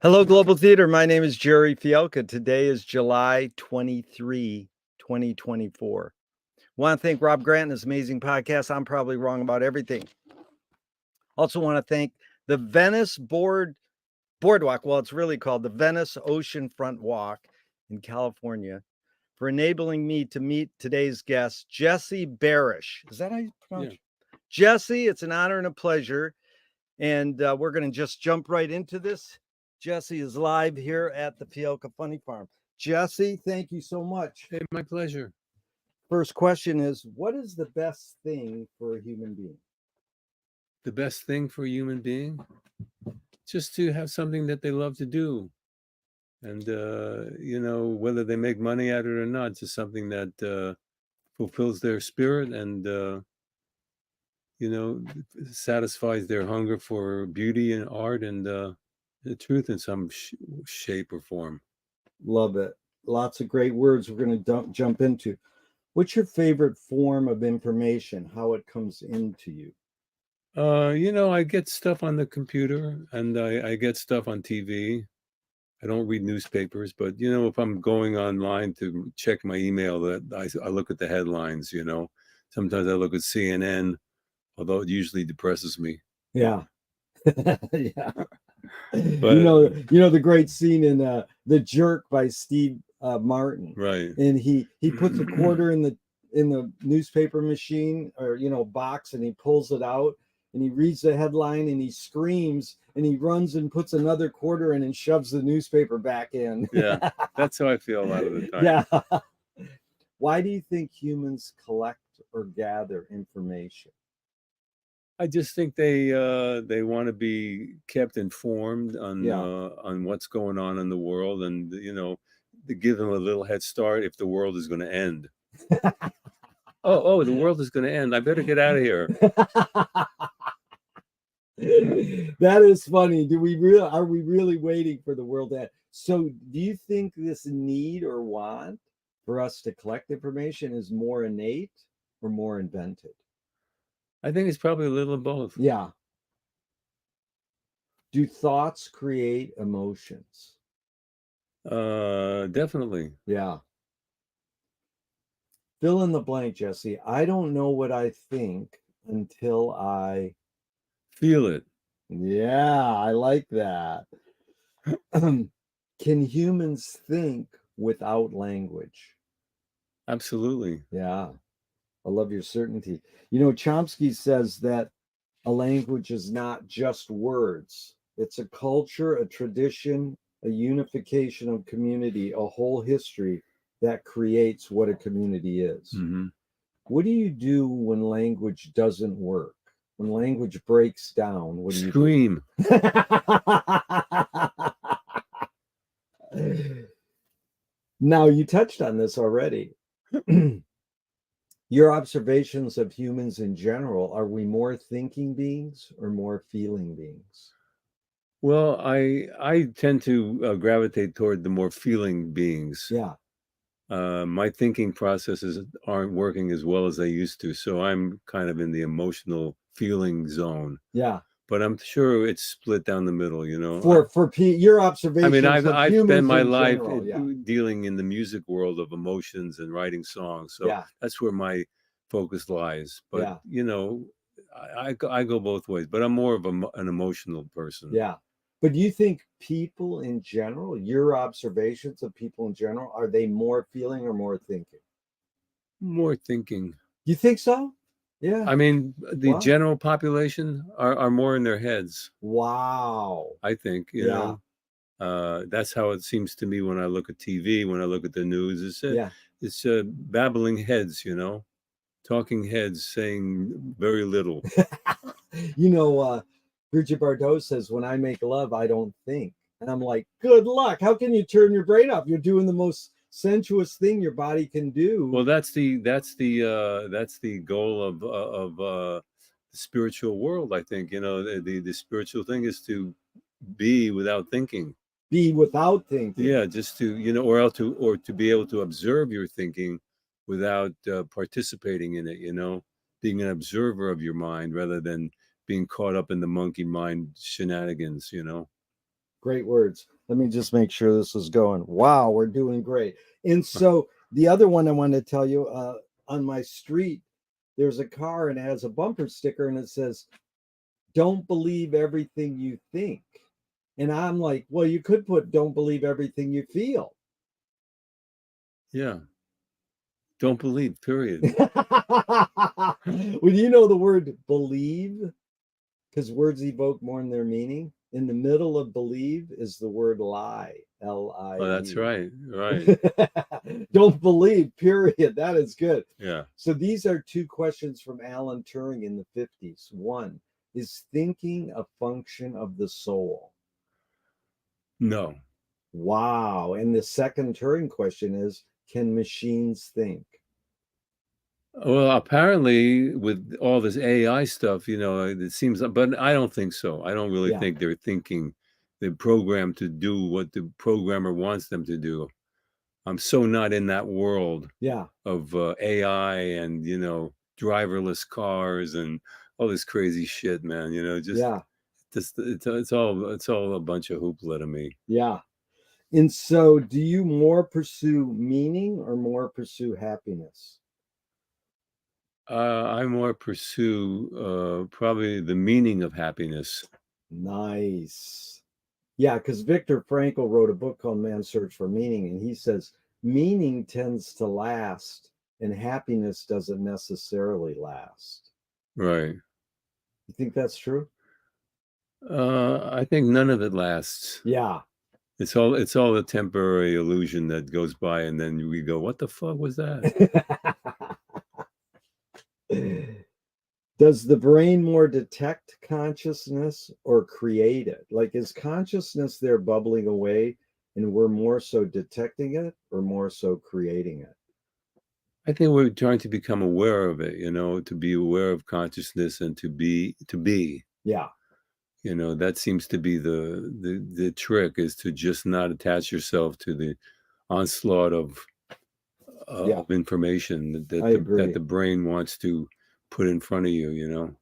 Hello, Global Theater. My name is Jerry Fielka. Today is July 23, 2024. Want to thank Rob Grant and his amazing podcast. I'm probably wrong about everything. Also want to thank the Venice Boardwalk. Well, it's really called the Venice Oceanfront Walk in California for enabling me to meet today's guest, Jesse Barish. Is that how you pronounce it? Jesse, it's an honor and a pleasure. And we're going to just jump right into this. Jesse is live here at the Fielka Funny Farm. Jesse, thank you so much. Hey, my pleasure. First question is, what is the best thing for a human being? The best thing for a human being? Just to have something that they love to do. And, whether they make money at it or not, just something that fulfills their spirit and, satisfies their hunger for beauty and art and the truth in some shape or form. Love it. Lots of great words we're going to jump into. What's your favorite form of information, how it comes into you? I get stuff on the computer and I get stuff on TV. I don't read newspapers, but, if I'm going online to check my email, that I look at the headlines, Sometimes I look at CNN, although it usually depresses me. Yeah. Yeah. But, the great scene in The Jerk by Steve Martin. Right. And he puts a quarter in the newspaper machine or, box, and he pulls it out and he reads the headline and he screams and he runs and puts another quarter in and shoves the newspaper back in. Yeah, that's how I feel a lot of the time. Yeah. Why do you think humans collect or gather information? I just think they want to be kept informed on what's going on in the world, and to give them a little head start if the world is going to end. The world is going to end. I better get out of here. That is funny. Are we really waiting for the world to end? So do you think this need or want for us to collect information is more innate or more invented? I think it's probably a little of both. Yeah. Do thoughts create emotions? Definitely. Yeah. Fill in the blank, Jesse. I don't know what I think until I feel it. Yeah, I like that. Can humans think without language? Absolutely. Yeah. I love your certainty. Chomsky says that a language is not just words. It's a culture, a tradition, a unification of community, a whole history that creates what a community is. Mm-hmm. What do you do when language doesn't work? When language breaks down, what do you scream? Now, you touched on this already. Your observations of humans in general, are we more thinking beings or more feeling beings? Well, I tend to gravitate toward the more feeling beings. Yeah. My thinking processes aren't working as well as they used to, so I'm kind of in the emotional feeling zone. Yeah. But I'm sure it's split down the middle, For your observations. I mean, I've spent my life general, dealing in the music world of emotions and writing songs, so that's where my focus lies. But I go both ways, but I'm more of an emotional person. Yeah. But do you think people in general, your observations of people in general, are they more feeling or more thinking? More thinking. You think so? Yeah. I mean, the general population are more in their heads. Wow. I think, you know, that's how it seems to me when I look at TV, when I look at the news. It's babbling heads, talking heads saying very little. Bridget Bardot says, when I make love, I don't think. And I'm like, good luck. How can you turn your brain off? You're doing the most sensuous thing your body can do. Well, that's the goal of the spiritual world. I think, the spiritual thing is to be without thinking. Be without thinking. Yeah, just to, or to be able to observe your thinking without participating in it, being an observer of your mind rather than being caught up in the monkey mind shenanigans, Great words. Let me just make sure this is going. Wow, we're doing great. And so the other one I wanted to tell you, on my street, there's a car and it has a bumper sticker and it says, "Don't believe everything you think." And I'm like, well, you could put "Don't believe everything you feel." Yeah. Don't believe, period. When you know the word believe, because words evoke more in their meaning, in the middle of believe is the word lie, Oh, that's L-I-E. right. Right. Don't believe, period. That is good. Yeah. So these are two questions from Alan Turing in the 50s. One, is thinking a function of the soul? No. Wow. And the second Turing question is, can machines think? Well, apparently with all this AI stuff, it seems, but I don't think so. I don't really Yeah. think they're thinking. They're programmed to do what the programmer wants them to do. I'm so not in that world Yeah. of AI and, driverless cars and all this crazy shit, man. Yeah. It's all a bunch of hoopla to me. Yeah. And so, do you more pursue meaning or more pursue happiness? I more pursue probably the meaning of happiness. Nice. Yeah, because Viktor Frankl wrote a book called Man's Search for Meaning, and he says meaning tends to last and happiness doesn't necessarily last. Right. You think that's true? I think none of it lasts. Yeah. It's all a temporary illusion that goes by, and then we go, "What the fuck was that?" Does the brain more detect consciousness or create it? Like, is consciousness there bubbling away and we're more so detecting it or more so creating it? I think we're trying to become aware of it, to be aware of consciousness and to be. Yeah. That seems to be the trick, is to just not attach yourself to the onslaught of Yeah. information I that agree. the brain wants to put in front of you.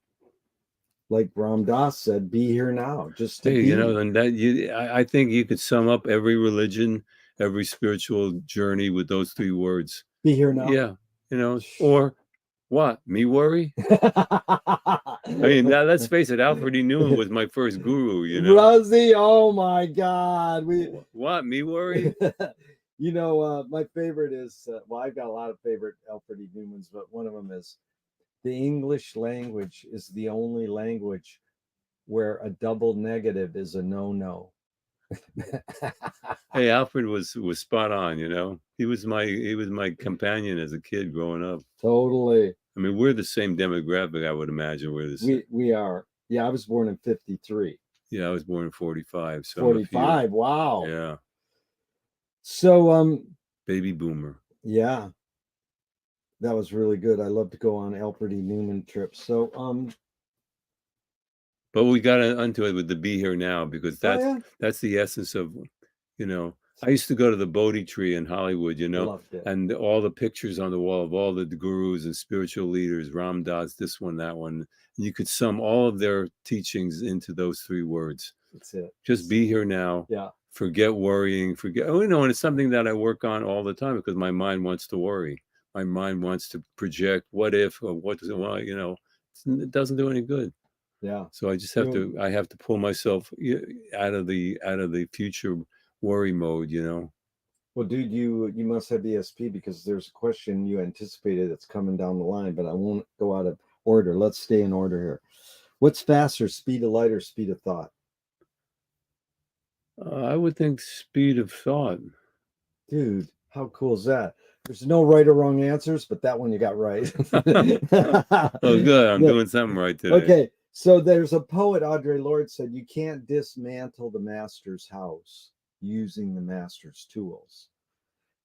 Like Ram Dass said, be here now, just to Hey, be. and I think you could sum up every religion, every spiritual journey with those three words. Be here now. Yeah, or what? Me worry? I mean, now let's face it, Alfred E. Newman was my first guru. Rosie, oh my God. What? Me worry? My favorite is, well, I've got a lot of favorite Alfred E. Newmans, but one of them is, the English language is the only language where a double negative is a no-no. Hey, Alfred was spot on. He was my companion as a kid growing up. Totally. I mean, we're the same demographic, I would imagine. We're the same. We are. Yeah, I was born in 53. Yeah, I was born in 45, so I'm a few. 45. Wow. Yeah, So baby boomer. yeah, that was really good. I love to go on Alfred E. Newman trips. So But we got onto it with the be here now, because oh yeah, that's the essence of, I used to go to the Bodhi tree in Hollywood, loved it. and all the pictures on the wall of all the gurus and spiritual leaders, Ram Dass, this one, that one. And you could sum all of their teachings into those three words. That's it. Just be here now. Yeah. Forget worrying. And it's something that I work on all the time, because my mind wants to worry. My mind wants to project what if, or what does it want, it doesn't do any good. Yeah. So I just have to pull myself out of the future worry mode. Well, dude, you must have ESP, because there's a question you anticipated that's coming down the line, but I won't go out of order. Let's stay in order here. What's faster, speed of light or speed of thought? I would think speed of thought. Dude, how cool is that? There's no right or wrong answers, but that one you got right. Oh, good. I'm doing something right today. Okay, so there's a poet, Audre Lorde, said, you can't dismantle the master's house using the master's tools.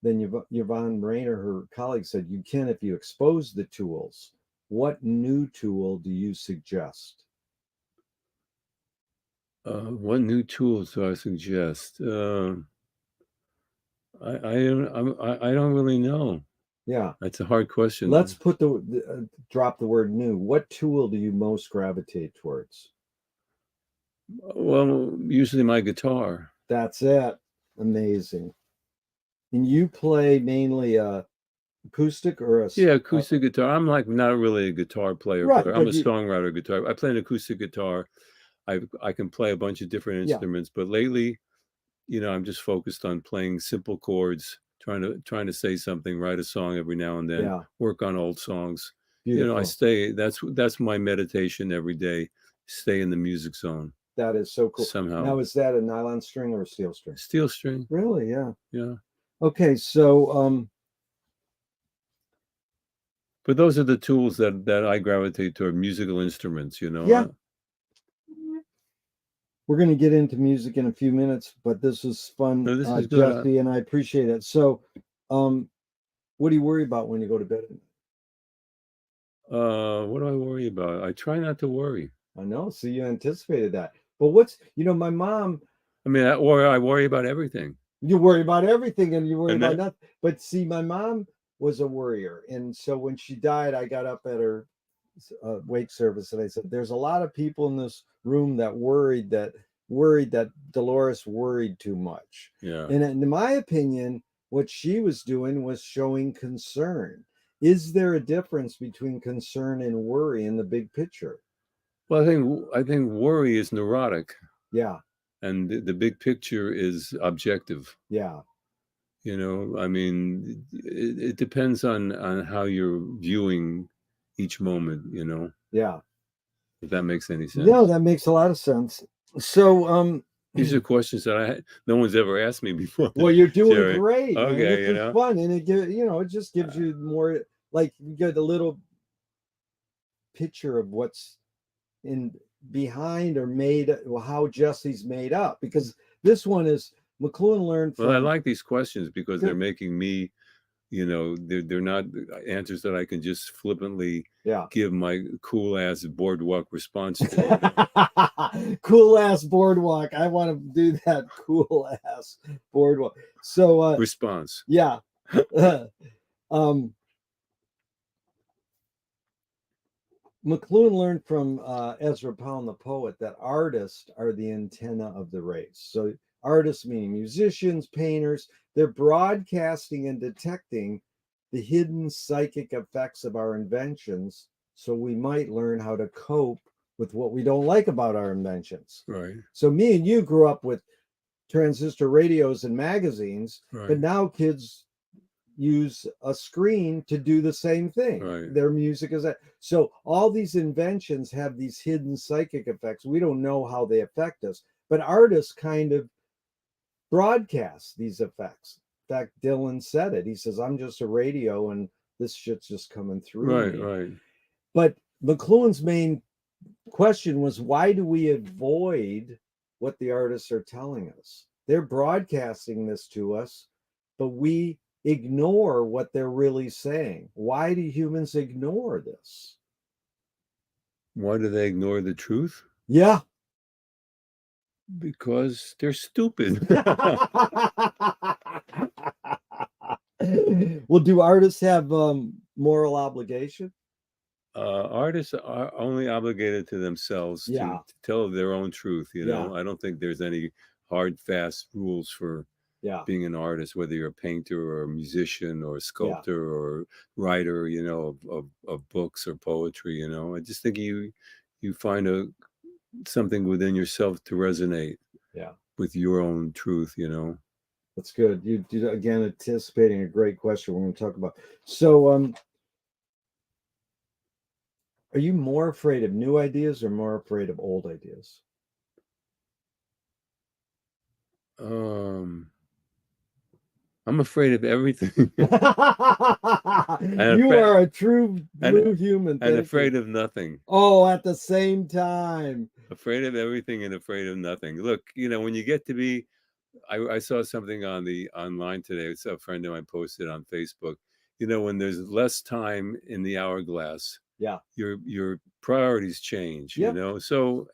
Then Yvonne Rainer, her colleague, said, you can if you expose the tools. What new tool do you suggest? What new tools do I suggest? I don't really know. Yeah, That's a hard question. let's put drop the word new. What tool do you most gravitate towards? Well, usually my guitar. That's it. Amazing. And you play mainly acoustic or Yeah, acoustic guitar. I'm like not really a guitar player, right, but I'm a songwriter guitar. I play an acoustic guitar. I can play a bunch of different instruments, but lately, I'm just focused on playing simple chords, trying to say something, write a song every now and then, work on old songs. Beautiful. That's my meditation every day. Stay in the music zone. That is so cool. Somehow. Now, is that a nylon string or a steel string? Steel string. Really? Yeah. Yeah. Okay, so but those are the tools that I gravitate toward, musical instruments, Yeah. We're going to get into music in a few minutes, but this was fun, No, this is Jesse, good. and I appreciate it. So, what do you worry about when you go to bed? What do I worry about? I try not to worry. I know. So you anticipated that. But my mom. I mean, I worry about everything. You worry about everything and you worry about nothing. But see, my mom was a worrier. And so when she died, I got up at her wake service and I said, there's a lot of people in this room that worried that Dolores worried too much. Yeah. And in my opinion, what she was doing was showing concern. Is there a difference between concern and worry in the big picture? Well, I think worry is neurotic. Yeah. And the big picture is objective. Yeah. I mean, it depends on how you're viewing each moment, Yeah. If that makes any sense. No, that makes a lot of sense. So these are questions that no one's ever asked me before. Well, you're doing great. Okay, man. This is fun, and it just gives you more, like, you get a little picture of what's in behind or made, how Jesse's made up, because this one is McLuhan learned from. Well, I like these questions because they're making me, they're not answers that I can just flippantly give my cool ass boardwalk response to. Cool ass boardwalk. I want to do that cool ass boardwalk. So response. Yeah. McLuhan learned from Ezra Pound, the poet, that artists are the antenna of the race. So artists meaning musicians, painters, they're broadcasting and detecting the hidden psychic effects of our inventions, so we might learn how to cope with what we don't like about our inventions. Right. So me and you grew up with transistor radios and magazines, but now kids use a screen to do the same thing. Right. Their music is that. So all these inventions have these hidden psychic effects. We don't know how they affect us, but artists kind of broadcast these effects. In fact, Dylan said it. He says, I'm just a radio and this shit's just coming through me. Right. But McLuhan's main question was, why do we avoid what the artists are telling us? They're broadcasting this to us, but we ignore what they're really saying. Why do humans ignore this? Why do they ignore the truth? Yeah. Because they're stupid. Well, do artists have moral obligation? Artists are only obligated to themselves to tell their own truth. I don't think there's any hard, fast rules for being an artist, whether you're a painter or a musician or a sculptor or writer, of books or poetry. I just think you find something within yourself to resonate with your own truth. That's good. You again anticipating a great question we're going to talk about. So are you more afraid of new ideas or more afraid of old ideas? I'm afraid of everything. You are a true blue human. And afraid of nothing. Oh, at the same time. Afraid of everything and afraid of nothing. Look, when you get to be, I saw something online today. It's a friend of mine posted on Facebook. When there's less time in the hourglass, your priorities change. So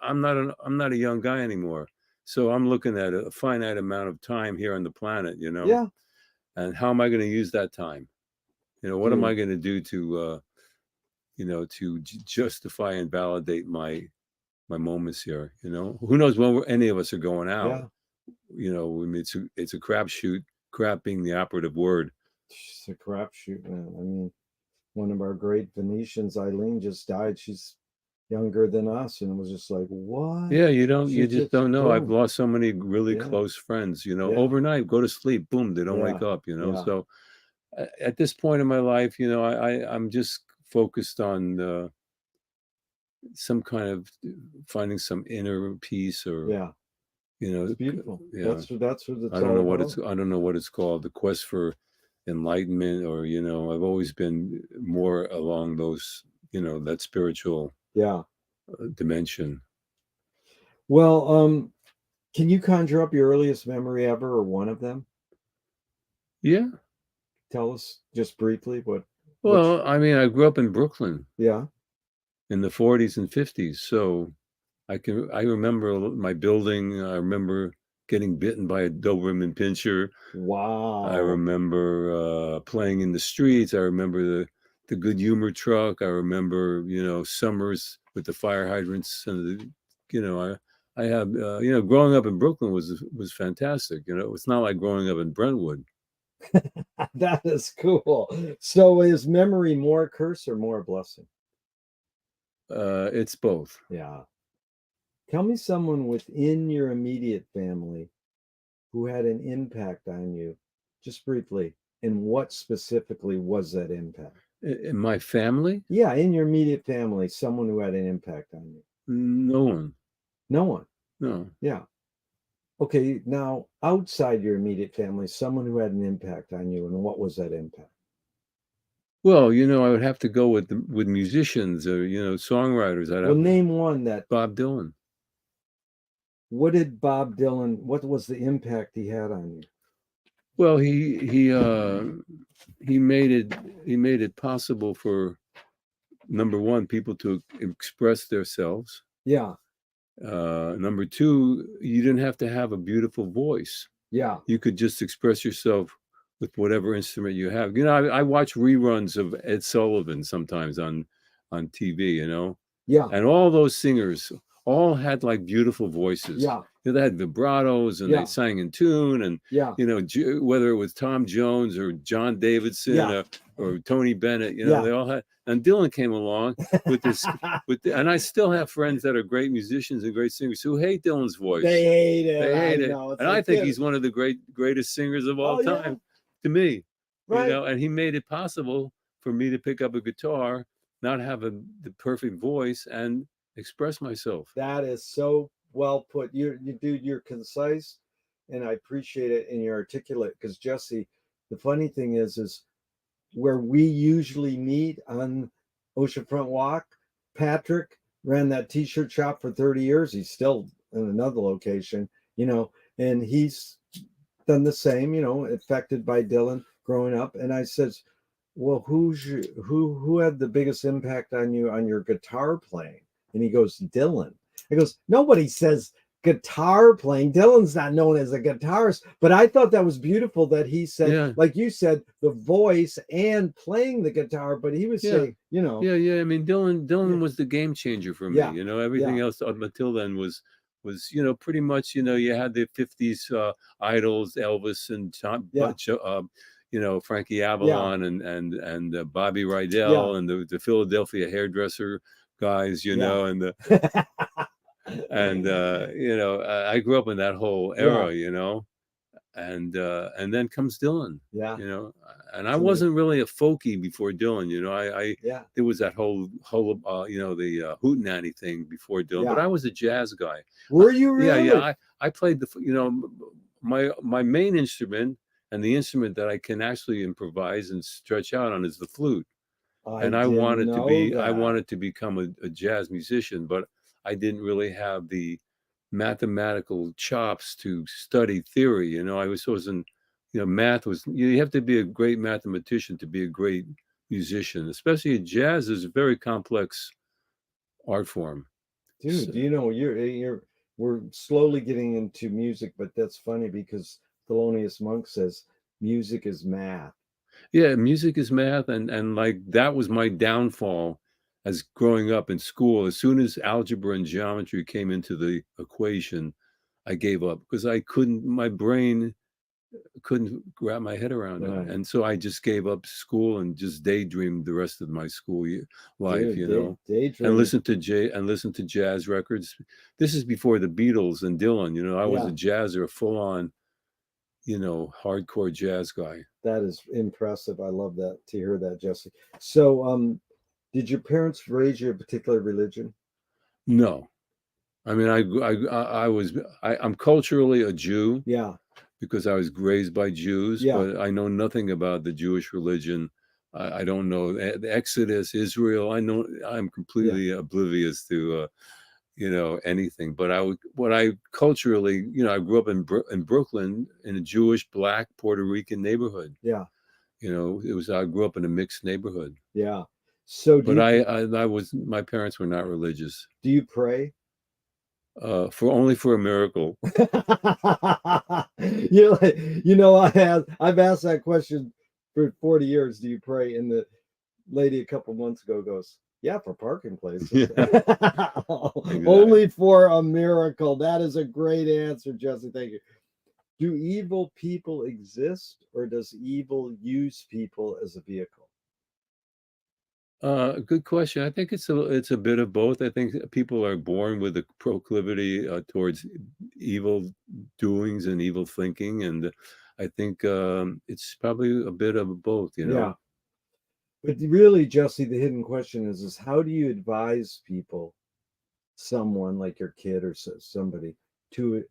I'm not a young guy anymore. So I'm looking at a finite amount of time here on the planet, and how am I going to use that time? What am I going to do to, to justify and validate my moments here? Who knows when any of us are going out? you know, I mean, it's a crapshoot. Crap being the operative word. It's a crapshoot, man. I mean, one of our great Venetians, Eileen, just died. She's younger than us, and it was just like, what? Yeah, you She just just don't know. I've boom. lost so many really Yeah, close friends, you know, yeah, overnight, go to sleep, boom, they don't yeah, wake up, you know. yeah, So at this point in my life, you know, I'm just focused on some kind of finding some inner peace, or, yeah. you It's know, beautiful. yeah, That's what it's all about. I don't know what it's called, the quest for enlightenment, or, you know, I've always been more along those, you know, that spiritual Yeah. dimension. Well, can you conjure up your earliest memory ever, or one of them? Yeah. Tell us just briefly what which. Well, I mean, I grew up in Brooklyn Yeah. in the 40s and 50s. So I remember my building. I remember getting bitten by a Doberman Pinscher. I Wow. remember playing in the streets. I remember the good humor truck. I remember, you know, summers with the fire hydrants and the, you know, I have, you know, growing up in Brooklyn was fantastic. You know, it's not like growing up in Brentwood. That is cool. So is memory more a curse or more a blessing? It's both. Yeah. Tell me someone within your immediate family who had an impact on you, just briefly, and what specifically was that impact? In my family, Yeah, in your immediate family, someone who had an impact on you. no one. No one. No. Yeah. Okay, now outside your immediate family, someone who had an impact on you, and what was that impact? Well, you know, I would have to go with musicians, or, you know, songwriters. I'd Well, have name one that. Bob Dylan. What did Bob Dylan, what was the impact he had on you? Well, he made it possible for, number one, people to express themselves. Yeah, Number two, you didn't have to have a beautiful voice. yeah, You could just express yourself with whatever instrument you have. You know, I watch reruns of Ed Sullivan sometimes on TV, you know, yeah, and all those singers all had like beautiful voices. yeah, You know, they had vibratos and they yeah, sang in tune, and, yeah, you know, whether it was Tom Jones or John Davidson, yeah, or Tony Bennett, you know, yeah. they all had. And Dylan came along with this, and I still have friends that are great musicians and great singers who hate Dylan's They voice. hate it. They I hate it, know. It's and I like, think dude. he's one of the greatest singers of all Oh yeah, time, to me. You right. know, and he made it possible for me to pick up a guitar, not have the perfect voice, and express myself. That is so well put. Dude, you're concise, and I appreciate it, and you're articulate. Because Jesse, the funny thing is where we usually meet on Oceanfront Walk. Patrick ran that T-shirt shop for 30 years. He's still in another location, and he's done the same, affected by Dylan growing up. And I says, well, who had the biggest impact on you on your guitar playing? And he goes, Dylan. He goes, nobody says guitar playing. Dylan's not known as a guitarist, but I thought that was beautiful that he said, Yeah, like you said, the voice and playing the guitar, but he was yeah, saying, yeah. I mean, yeah, Dylan was the game changer for me. yeah, You know, yeah, everything else up until then was, you know, pretty much, you know, you had the 50s idols, Elvis and John, yeah, you know, Frankie yeah, Avalon and Bobby yeah, Rydell and the Philadelphia hairdresser guys, you yeah. know, and you know, I grew up in that whole Yeah, era, you know, and then comes Dylan, yeah, you know, and I it's amazing. wasn't really a folkie before Dylan, you know. I Yeah, There was that whole you know, the hootenanny thing before Dylan, but yeah. I was a jazz guy. Were you Yeah, yeah, really? I played you know, my main instrument, and the instrument that I can actually improvise and stretch out on, is the flute. I And didn't know I that. wanted to become a jazz musician, but I didn't really have the mathematical chops to study theory. You know, I wasn't, you know, math was, you have to be a great mathematician to be a great musician, especially jazz is a very complex art form. So, Dude, you're we're slowly getting into music, but that's funny because Thelonious Monk says music is math. yeah, music is math, and like that was my downfall as growing up in school. As soon as algebra and geometry came into the equation, I gave up because my brain couldn't wrap my head around it. Right. And so I just gave up school and just daydreamed the rest of my school life, Dude, and daydreaming. listened to jazz records. This is before the Beatles and Dylan, I was Yeah. a jazzer, full on, hardcore jazz guy. That is impressive. I love that to hear that, Jesse. So, did your parents raise you a particular religion? No. I mean, I'm culturally a Jew Yeah. because I was raised by Jews, Yeah. but I know nothing about the Jewish religion. I don't know the Exodus, Israel. I'm completely oblivious to anything. But what I culturally, I grew up in Brooklyn in a Jewish, Black, Puerto Rican neighborhood. Yeah. I grew up in a mixed neighborhood. Yeah. So But my parents were not religious. do you pray? Only for a miracle. I've asked that question for 40 years. Do you pray? And the lady a couple months ago goes, yeah, for parking places. Exactly. Only for a miracle. That is a great answer, Jesse. Thank you. Do evil people exist, or does evil use people as a vehicle? Good question. I think it's a bit of both. I think people are born with a proclivity towards evil doings and evil thinking, and I think it's probably a bit of both. Yeah. But really, Jesse, the hidden question is how do you advise people, someone like your kid or somebody, to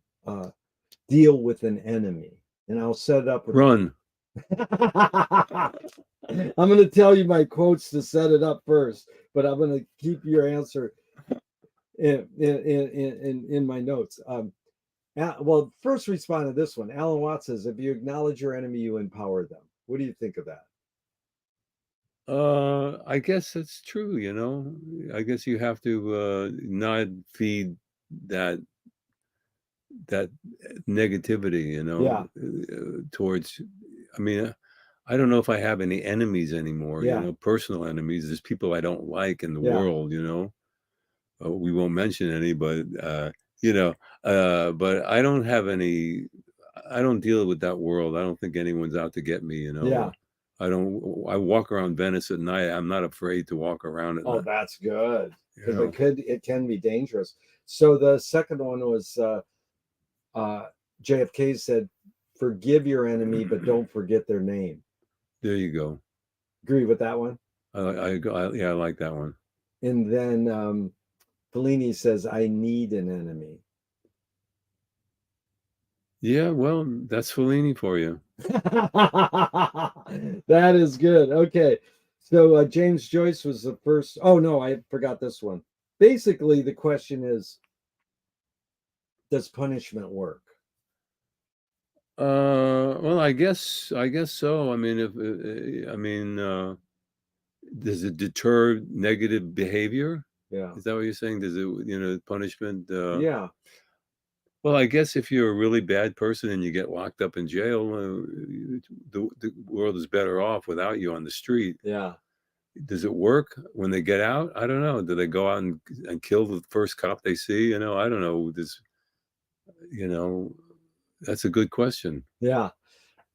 deal with an enemy? And I'll set it up with Run. I'm going to tell you my quotes to set it up first, but I'm going to keep your answer in my notes. Well, first respond to this one. Alan Watts says, if you acknowledge your enemy, you empower them. What do you think of that? I guess it's true. I guess you have to not feed that negativity. Yeah. Towards. I mean, I don't know if I have any enemies anymore. Yeah. Personal enemies. There's people I don't like in the Yeah. world. We won't mention any, but but I don't have any. I don't deal with that world. I don't think anyone's out to get me. Yeah. I walk around Venice at night. I'm not afraid to walk around at night. That's good, because it can be dangerous. So the second one was JFK said, forgive your enemy, but don't forget their name. There you go. Agree with that one? I like that one. And then Fellini says, I need an enemy. Yeah, well, that's Fellini for you. That is good. Okay. So James Joyce was the first. Oh, no, I forgot this one. Basically, the question is, does punishment work? Well, I guess so. I mean, does it deter negative behavior? Yeah. Is that what you're saying? Does it, punishment? Yeah. Well, I guess if you're a really bad person and you get locked up in jail, the world is better off without you on the street. Yeah. Does it work when they get out? I don't know. Do they go out and kill the first cop they see? I don't know. That's a good question. Yeah.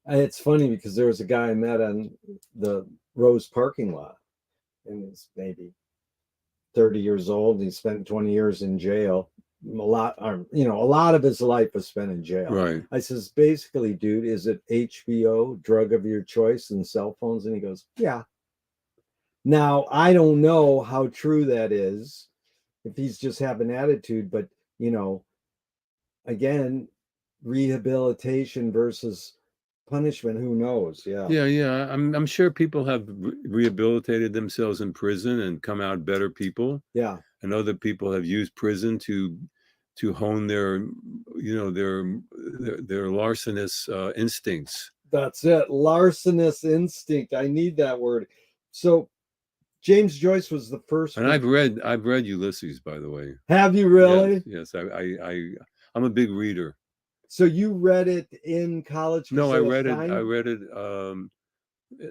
It's funny because there was a guy I met on the Rose parking lot, and he's maybe 30 years old. He spent 20 years in jail. A lot of his life was spent in jail. Right. I says, basically, dude, is it HBO, drug of your choice, and cell phones? And he goes, yeah. Now, I don't know how true that is, if he's just having attitude, but again, rehabilitation versus punishment, who knows? Yeah. I'm sure people have rehabilitated themselves in prison and come out better people. Yeah. And other people have used prison to hone their larcenous instincts. That's it. Larcenous instinct. I need that word. So James Joyce was the first. And I've read Ulysses, by the way. Have you really? Yes. I'm a big reader. So you read it in college? No, I read it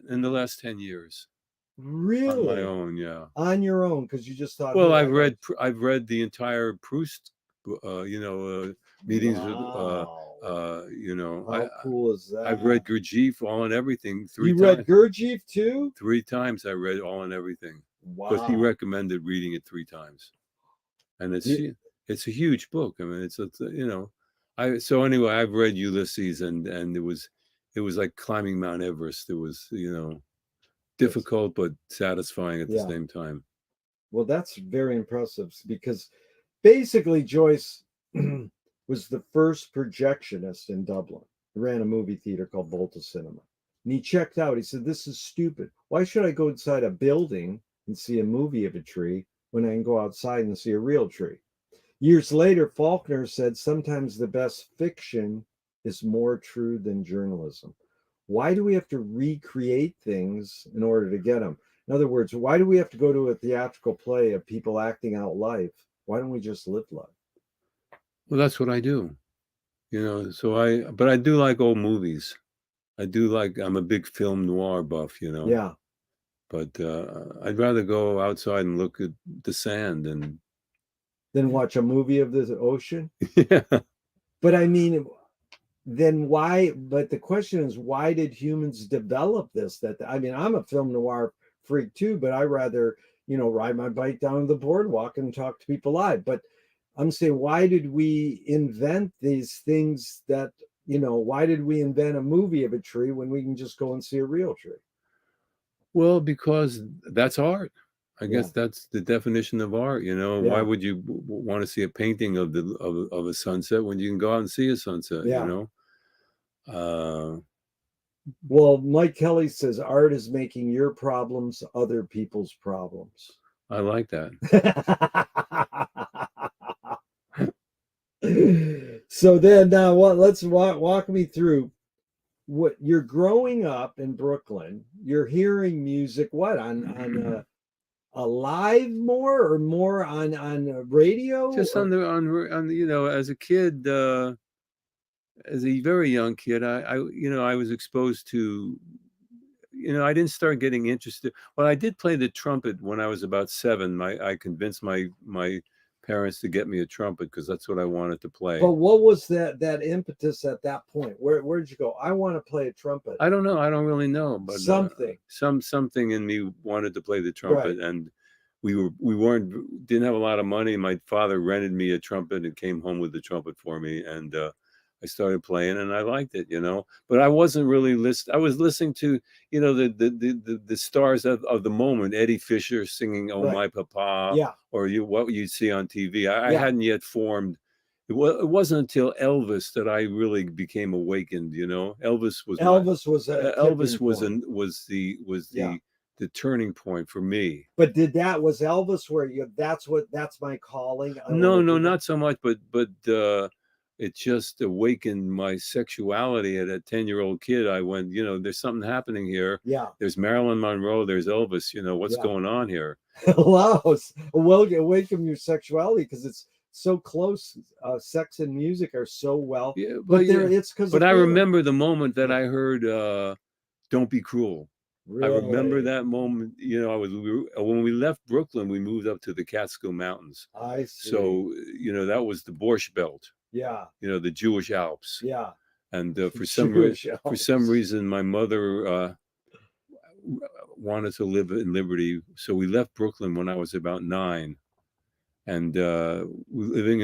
in the last 10 years. Really? On my own, yeah. On your own, because you just thought. Well, I've read the entire Proust, meetings with, Wow. you know, How cool is I've read that? Gurdjieff, All and Everything, 3 You read times. Gurdjieff too? 3 times I read All and Everything because he Wow. recommended reading it 3 times, and it's a huge book. I mean, it's you know, so anyway, I've read Ulysses, and it was like climbing Mount Everest. It was, you know, difficult but satisfying at the Yeah. same time. Well, that's very impressive because basically Joyce was the first projectionist in Dublin. He ran a movie theater called Volta Cinema. And he checked out. He said, "This is stupid. Why should I go inside a building and see a movie of a tree when I can go outside and see a real tree?" Years later, Faulkner said, "Sometimes the best fiction is more true than journalism." Why do we have to recreate things in order to get them? In other words, why do we have to go to a theatrical play of people acting out life? Why don't we just live life? Well, that's what I do, you know. But I do like old movies. I'm a big film noir buff, you know. Yeah. But I'd rather go outside and look at the sand and Then watch a movie of the ocean. yeah. But I mean, then why? But the question is, why did humans develop this? That I mean, I'm a film noir freak too, but I rather, ride my bike down the boardwalk and talk to people live. But I'm saying, why did we invent these things that, why did we invent a movie of a tree when we can just go and see a real tree? Well, because that's art. I Yeah. guess that's the definition of art, you know. Why Yeah. would you want to see a painting of of a sunset when you can go out and see a sunset, you Yeah. know? Uh, Well, Mike Kelly says art is making your problems other people's problems. I like that. So then now let's walk me through what you're growing up in Brooklyn. You're hearing music on a live more or more on radio? Just Or, on the, you know, as a kid, as a very young kid, I was exposed to, you know, I didn't start getting interested. Well, I did play the trumpet when I was about 7. I convinced my parents to get me a trumpet because that's what I wanted to play. but what was that impetus at that point? Where'd you go? I want to play a trumpet. I don't know. I don't really know, but Something. something in me wanted to play the trumpet, Right. and didn't have a lot of money. My father rented me a trumpet and came home with the trumpet for me, and I started playing, and I liked it, you know. But I wasn't really listening. I was listening to, you know, the stars of the moment, Eddie Fisher singing "Oh Right. My Papa," Yeah. or what you'd see on TV. I Yeah. hadn't yet formed. It wasn't until Elvis that I really became awakened. You know, Elvis was Yeah. the turning point for me. But was Elvis where that's my calling? I No, want to no, do that. not so much, but it just awakened my sexuality. At a 10-year-old kid, I went, you know, there's something happening here. Yeah. There's Marilyn Monroe. There's Elvis. You know, what's Yeah. going on here? Wow. Well, awaken your sexuality because it's so close. Sex and music are so well. Yeah, But yeah. it's because. But I remember the moment that Yeah. I heard "Don't Be Cruel." I remember Really? that moment. You know, when we left Brooklyn, we moved up to the Catskill Mountains. I see. So, you know, that was the Borscht Belt. Yeah. You know, the Jewish Alps. Yeah. And for Jewish some Alps. reason, my mother wanted to live in Liberty, so we left Brooklyn when I was about 9, and living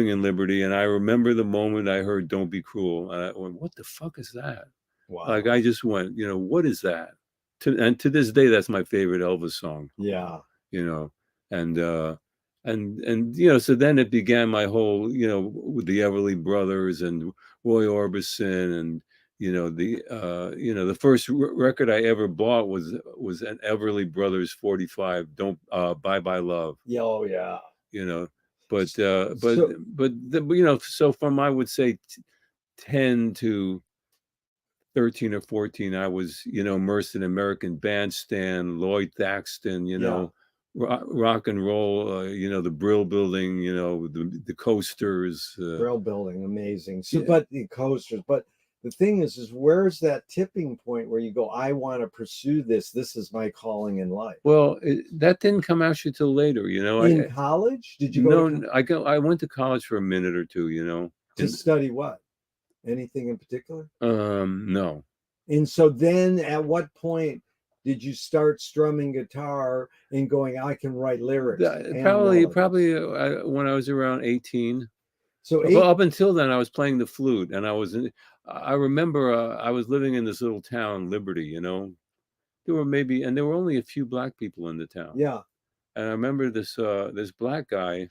in Liberty. And I remember the moment I heard "Don't Be Cruel," and I went, "What the fuck is that?" Wow. Like, I just went, you know, what is that? And to this day, that's my favorite Elvis song. Yeah. You know, and you know, so then it began my whole, you know, with the Everly Brothers and Roy Orbison, and you know, the first record I ever bought was an Everly Brothers 45, "Don't Bye Bye Love." Yeah. Oh yeah. You know, but So, you know, so from, I would say, 10 to 13 or 14, I was, you know, immersed in American Bandstand, Lloyd Thaxton, you know, rock and roll, you know, the Brill Building, you know, the Coasters. Brill Building, amazing. So, Yeah. but the coasters, but the thing is where's that tipping point where you go, I want to pursue this. This is my calling in life. Well, that didn't come actually till later, you know. In college? Did you go to No, I went to college for a minute or two, you know. To study what? Anything in particular? No. And so then at what point did you start strumming guitar and going, I can write lyrics? Probably when I was around 18. So up until then, I was playing the flute, and I remember I was living in this little town, Liberty. You know, there were only a few black people in the town. Yeah. And I remember this black guy.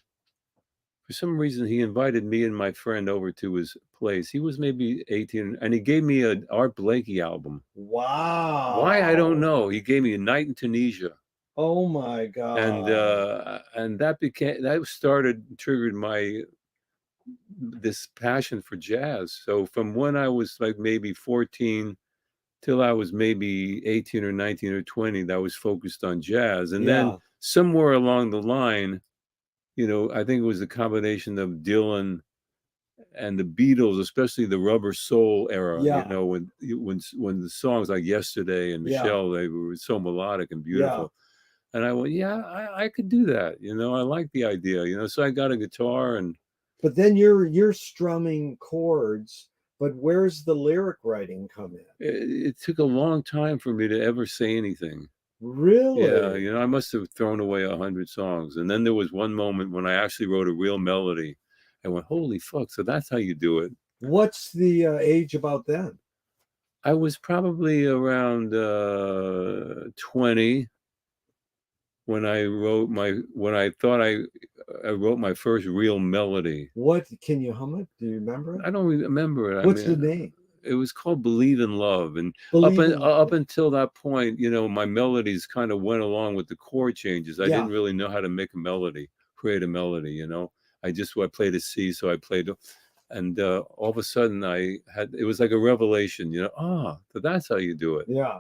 For some reason, he invited me and my friend over to his place. He was maybe 18, and he gave me an Art Blakey album. Wow. Why, I don't know. He gave me A Night in Tunisia. Oh my God. And that triggered this passion for jazz. So from when I was like maybe 14 till I was maybe 18 or 19 or 20, that was focused on jazz. And then somewhere along the line, you know, I think it was a combination of Dylan and the Beatles, especially the Rubber Soul era. You know, when the songs like Yesterday and Michelle, they were so melodic and beautiful. And I went, I could do that. You know, I like the idea. You know, so I got a guitar and. But then you're strumming chords. But where's the lyric writing come in? It took a long time for me to ever say anything. Really? Yeah, you know, I must have thrown away 100 songs. And then there was one moment when I actually wrote a real melody. I went, holy fuck, so that's how you do it. What's the age about then? I was probably around 20 when I wrote I wrote my first real melody. What, can you hum it? Do you remember it? I don't remember it. What's the name? It was called Believe in Love. And up until that point, you know, my melodies kind of went along with the chord changes. I didn't really know how to create a melody, you know. I played a C, so I played, and all of a sudden it was like a revelation, you know, so that's how you do it. Yeah.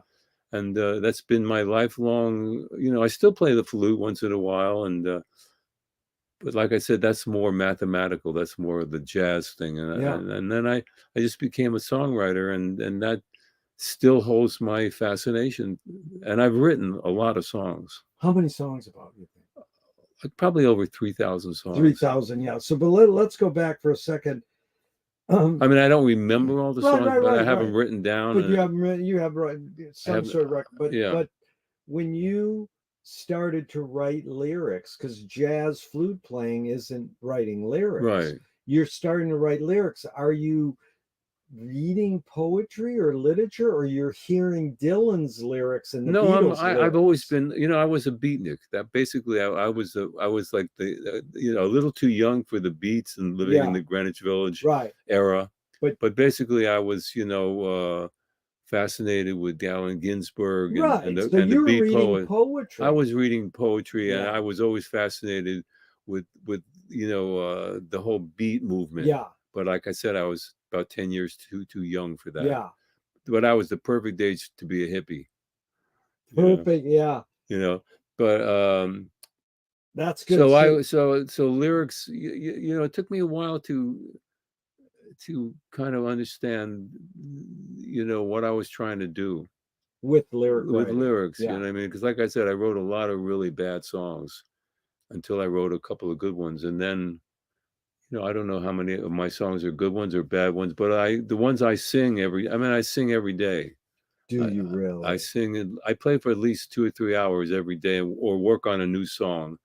And that's been my lifelong, you know, I still play the flute once in a while. But like I said, that's more mathematical. That's more of the jazz thing. And then I just became a songwriter, and that still holds my fascination. And I've written a lot of songs. How many songs about, you think? Probably over 3,000 songs. 3,000, yeah. So, but let's go back for a second. I mean, I don't remember all the songs, but I have them written down. But you have some sort of record. But when you started to write lyrics, because jazz flute playing isn't writing lyrics, right? You're starting to write lyrics. Are you reading poetry or literature, or you're hearing Dylan's lyrics and the Beatles? I've always been, you know, I was a beatnik. That basically, I was like you know, a little too young for the beats and living in the Greenwich Village era. But basically, I was, you know, fascinated with Allen Ginsberg and the beat poetry. I was reading poetry, and I was always fascinated with you know, the whole beat movement. Yeah. But like I said, I was about 10 years too young for that. Yeah. But I was the perfect age to be a hippie. Perfect, yeah. You know, but that's good. So lyrics, you know, it took me a while to kind of understand, you know, what I was trying to do with lyrics. You know what I mean? Because like I said, I wrote a lot of really bad songs until I wrote a couple of good ones, and then, you know, I don't know how many of my songs are good ones or bad ones, but the ones I sing I sing every day. Do you really? I sing. I play for at least 2 or 3 hours every day, or work on a new song.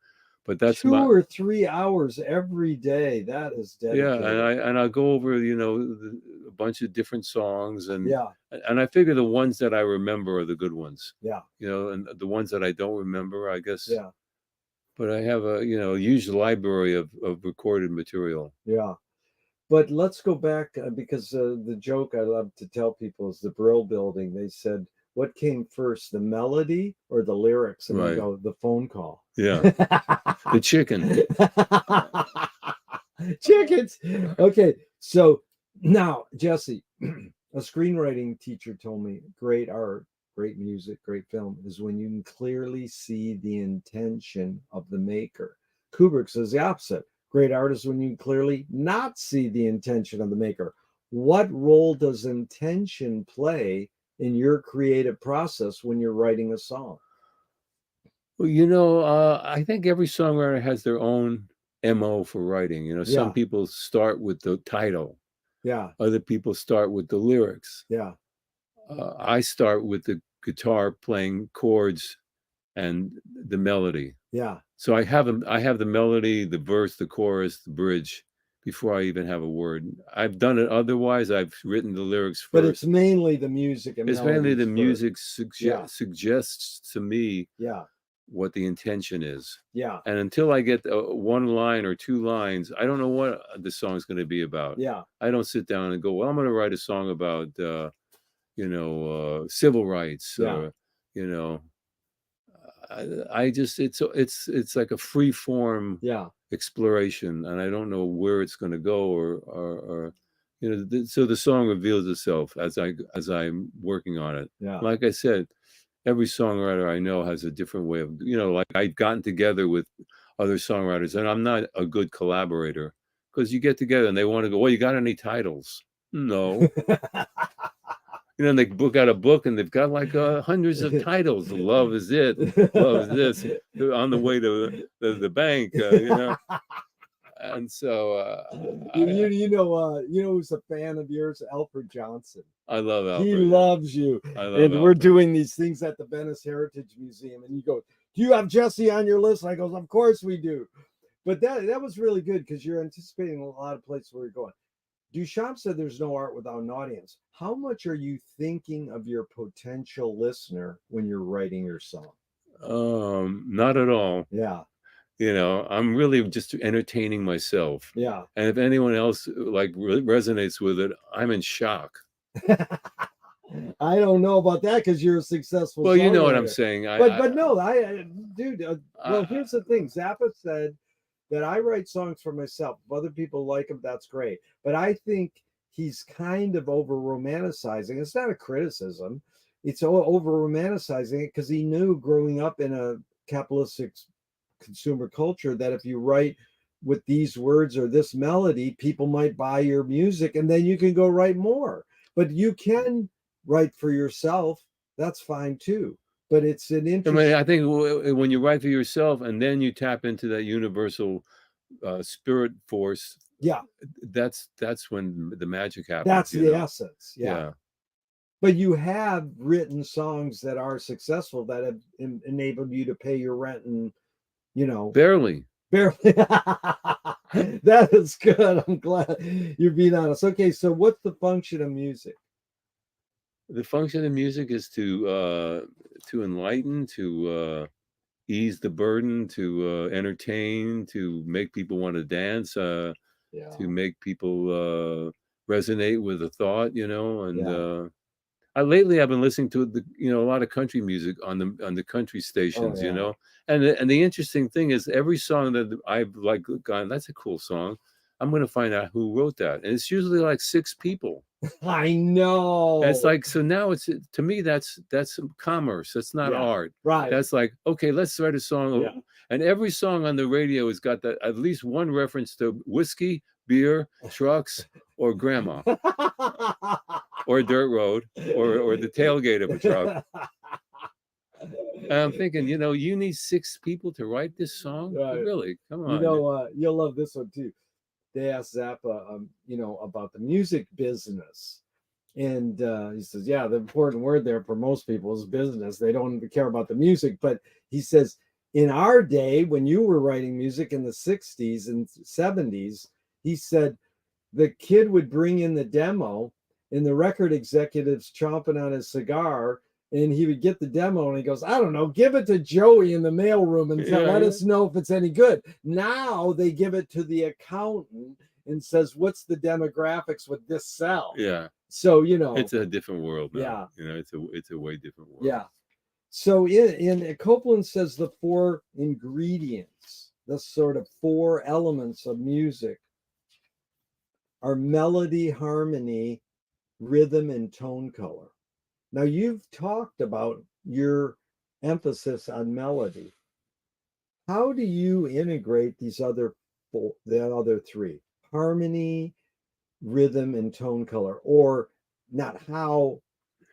But that's 2 or 3 hours every day. That is dedicated. Yeah, and I go over, you know, a bunch of different songs, and I figure the ones that I remember are the good ones. Yeah. You know, and the ones that I don't remember, I guess. Yeah. But I have a, you know, huge library of recorded material. Yeah. But let's go back because the joke I love to tell people is the Brill Building. They said, what came first, the melody or the lyrics? And I go, the phone call. Yeah. The chicken. Chickens. Okay. So now, Jesse, a screenwriting teacher told me great art, great music, great film is when you can clearly see the intention of the maker. Kubrick says the opposite. Great art is when you clearly not see the intention of the maker. What role does intention play in your creative process when you're writing a song? Well, you know, I think every songwriter has their own MO for writing. You know, some Yeah. people start with the title, Yeah. other people start with the lyrics. Yeah. I start with the guitar playing chords and the melody. Yeah. So I have the melody, the verse, the chorus, the bridge before I even have a word. I've done it otherwise. I've written the lyrics But it's first. mainly the music and It's mainly the melodies first. music Yeah. suggests to me Yeah. what the intention is. Yeah. And until I get one line or two lines, I don't know what the song's going to be about. Yeah. I don't sit down and go, well, I'm going to write a song about, civil rights, Yeah. or, you know, I just it's like a free form Yeah. exploration, and I don't know where it's going to go, or so the song reveals itself as I'm working on it. Yeah. Like I said, every songwriter I know has a different way of, like I've gotten together with other songwriters, and I'm not a good collaborator because you get together and they want to go, well, you got any titles? No. And they book out a book and they've got like hundreds of titles. Love is it. Love is this. On the way to the bank, And so you know who's a fan of yours? Alfred Johnson. I love He Alfred. loves you. I love And we're Alfred. doing these things at the Venice Heritage Museum, and you go, "Do you have Jesse on your list?" I goes, "Of course we do." But that was really good because you're anticipating a lot of places where you're going. Duchamp said there's no art without an audience. How much are you thinking of your potential listener when you're writing your song? Not at all. Yeah. I'm really just entertaining myself. Yeah. And if anyone else like resonates with it, I'm in shock. I don't know about that because you're a successful. Well, you know what I'm songwriter. saying. But no, dude. Well, here's the thing. Zappa said that I write songs for myself. If other people like them, that's great. But I think he's kind of over romanticizing. It's not a criticism. It's over romanticizing it because he knew growing up in a capitalistic consumer culture that if you write with these words or this melody, people might buy your music and then you can go write more. But you can write for yourself. That's fine too. But it's an interesting. I think when you write for yourself and then you tap into that universal spirit force, Yeah, that's when the magic happens. That's the essence. Yeah. But you have written songs that are successful that have enabled you to pay your rent and, Barely. That is good. I'm glad you're being honest. Okay, so what's the function of music? The function of music is to enlighten, to ease the burden, to entertain, to make people want to dance, to make people resonate with a thought, and lately I've been listening to a lot of country music on the country stations, and the interesting thing is every song that I've like gone, that's a cool song. I'm going to find out who wrote that, and it's usually like 6 people. I know. It's like, so now to me that's commerce. That's not art. Right. That's like, okay, let's write a song. Yeah. And every song on the radio has got that at least one reference to whiskey, beer, trucks, or grandma, or a dirt road, or the tailgate of a truck. And I'm thinking, you need 6 people to write this song? Right. Really? Come on. You'll love this one too. They asked Zappa, about the music business. And he says, yeah, the important word there for most people is business. They don't care about the music. But he says, in our day, when you were writing music in the 60s and 70s, he said the kid would bring in the demo and the record executive's chomping on his cigar. And he would get the demo and he goes, I don't know, give it to Joey in the mailroom and let us know if it's any good. Now they give it to the accountant and says, what's the demographics with this cell? Yeah. So, it's a different world now. Yeah. It's a way different world. Yeah. So in Copeland says the 4 ingredients, the sort of 4 elements of music are melody, harmony, rhythm, and tone color. Now, you've talked about your emphasis on melody. How do you integrate these other 4, the other 3, harmony, rhythm, and tone color? Or not how,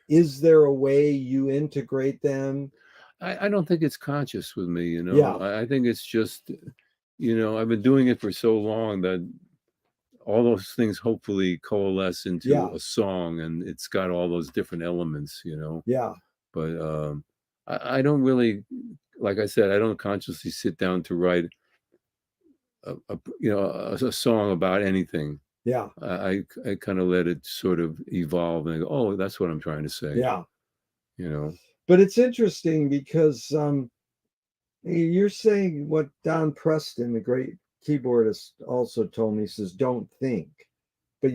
is there a way you integrate them? I don't think it's conscious with me, Yeah. I think it's just you know, I've been doing it for so long that all those things hopefully coalesce into Yeah. a song, and it's got all those different elements, you know. Yeah. But I don't really, like I said, I don't consciously sit down to write a song about anything. Yeah. I kind of let it sort of evolve and go, oh, that's what I'm trying to say, Yeah. you know. But it's interesting because you're saying what Don Preston, the great keyboardist, also told me. He says, don't think. But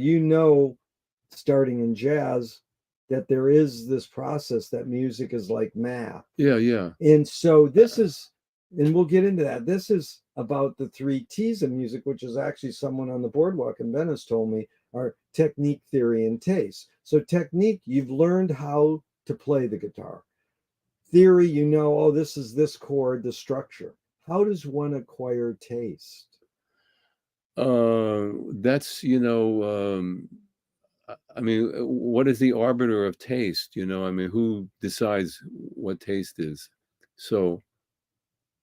starting in jazz, that there is this process that music is like math. Yeah, yeah. And so this is, and we'll get into that. This is about the 3 T's of music, which is actually someone on the boardwalk in Venice told me are technique, theory, and taste. So technique, you've learned how to play the guitar. Theory, oh, this is this chord, the structure. How does one acquire taste? That's, I mean, what is the arbiter of taste? You know, I mean, who decides what taste is? So,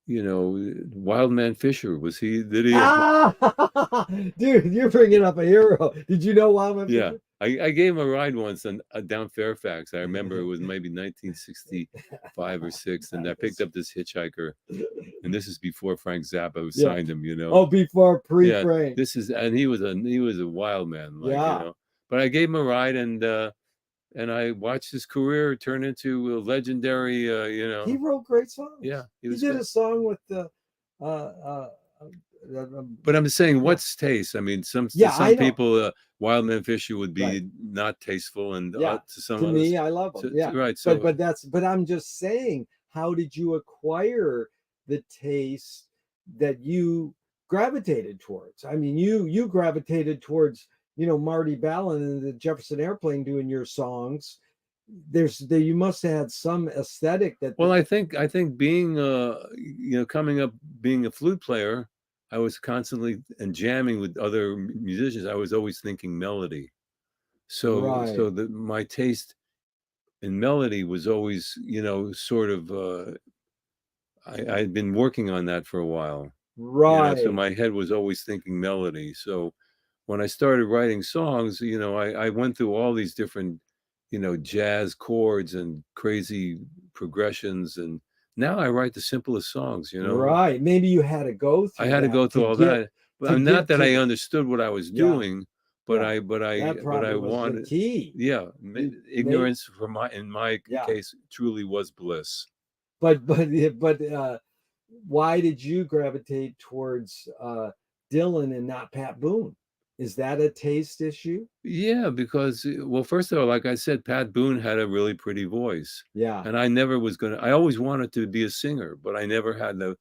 Wildman Fisher, did he? Ah, dude, you're bringing up a hero. Did you know Wildman Yeah. Fisher? I gave him a ride once down Fairfax. I remember it was maybe 1965 or 6, and I picked up this hitchhiker, and this is before Frank Zappa Yeah. signed him, Oh, before Yeah, pre-Frank. and he was a wild man, like, Yeah. But I gave him a ride, and I watched his career turn into a legendary, He wrote great songs. Yeah, He did a song with the But I'm saying, yeah. what's taste? I mean, to I some know. people, Wildman Fisher would be Right. not tasteful, and Yeah. to some To others, me, I love him. Yeah. right. So, But I'm just saying, how did you acquire the taste that you gravitated towards? I mean, you gravitated towards, Marty Ballin and the Jefferson Airplane doing your songs. You must have had some aesthetic that. well, I think being coming up being a flute player, I was constantly and jamming with other musicians. I was always thinking melody. So Right. my taste in melody was always, sort of, I'd been working on that for a while, Right. so my head was always thinking melody. So when I started writing songs, I went through all these different, jazz chords and crazy progressions, and now I write the simplest songs, Right. Maybe you had to go I through had to go that through all that, but not that I to understood what I was yeah. doing, but Yeah. That I probably was the wanted, key. yeah, ignorance in my Yeah. case truly was bliss. But why did you gravitate towards Dylan and not Pat Boone? Is that a taste issue? Yeah, because, well, first of all, like I said, Pat Boone had a really pretty voice, Yeah. and I always wanted to be a singer, but I never had the,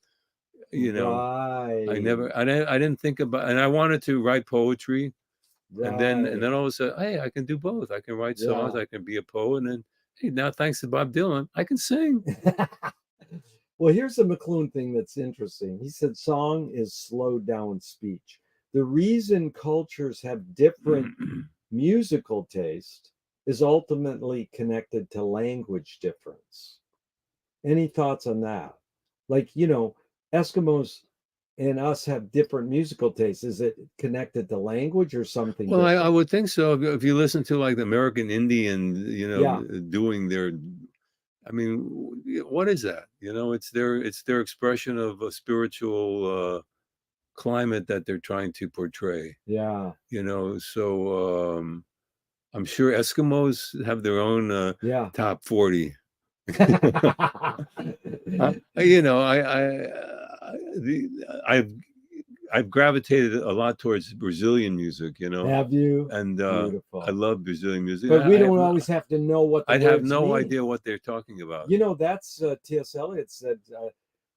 Right. I didn't think about, and I wanted to write poetry, and Right. then all of a sudden, hey, I can do both. I can write songs, Yeah. I can be a poet, and then, hey, now thanks to Bob Dylan, I can sing. Well, here's the McLuhan thing that's interesting. He said song is slowed down speech. The reason cultures have different musical taste is ultimately connected to language difference. Any thoughts on that? Like, Eskimos and us have different musical tastes. Is it connected to language or something Well, I different? would think so. If you listen to, like, the American Indian, Yeah. doing their, I mean, what is that? It's their expression of a spiritual climate that they're trying to portray. Yeah. So I'm sure Eskimos have their own Yeah. top 40. I've gravitated a lot towards Brazilian music, Have you? and I Beautiful. love Brazilian music. But we don't always have to know what the I'd have words no mean. idea what they're talking about. That's T.S. Eliot said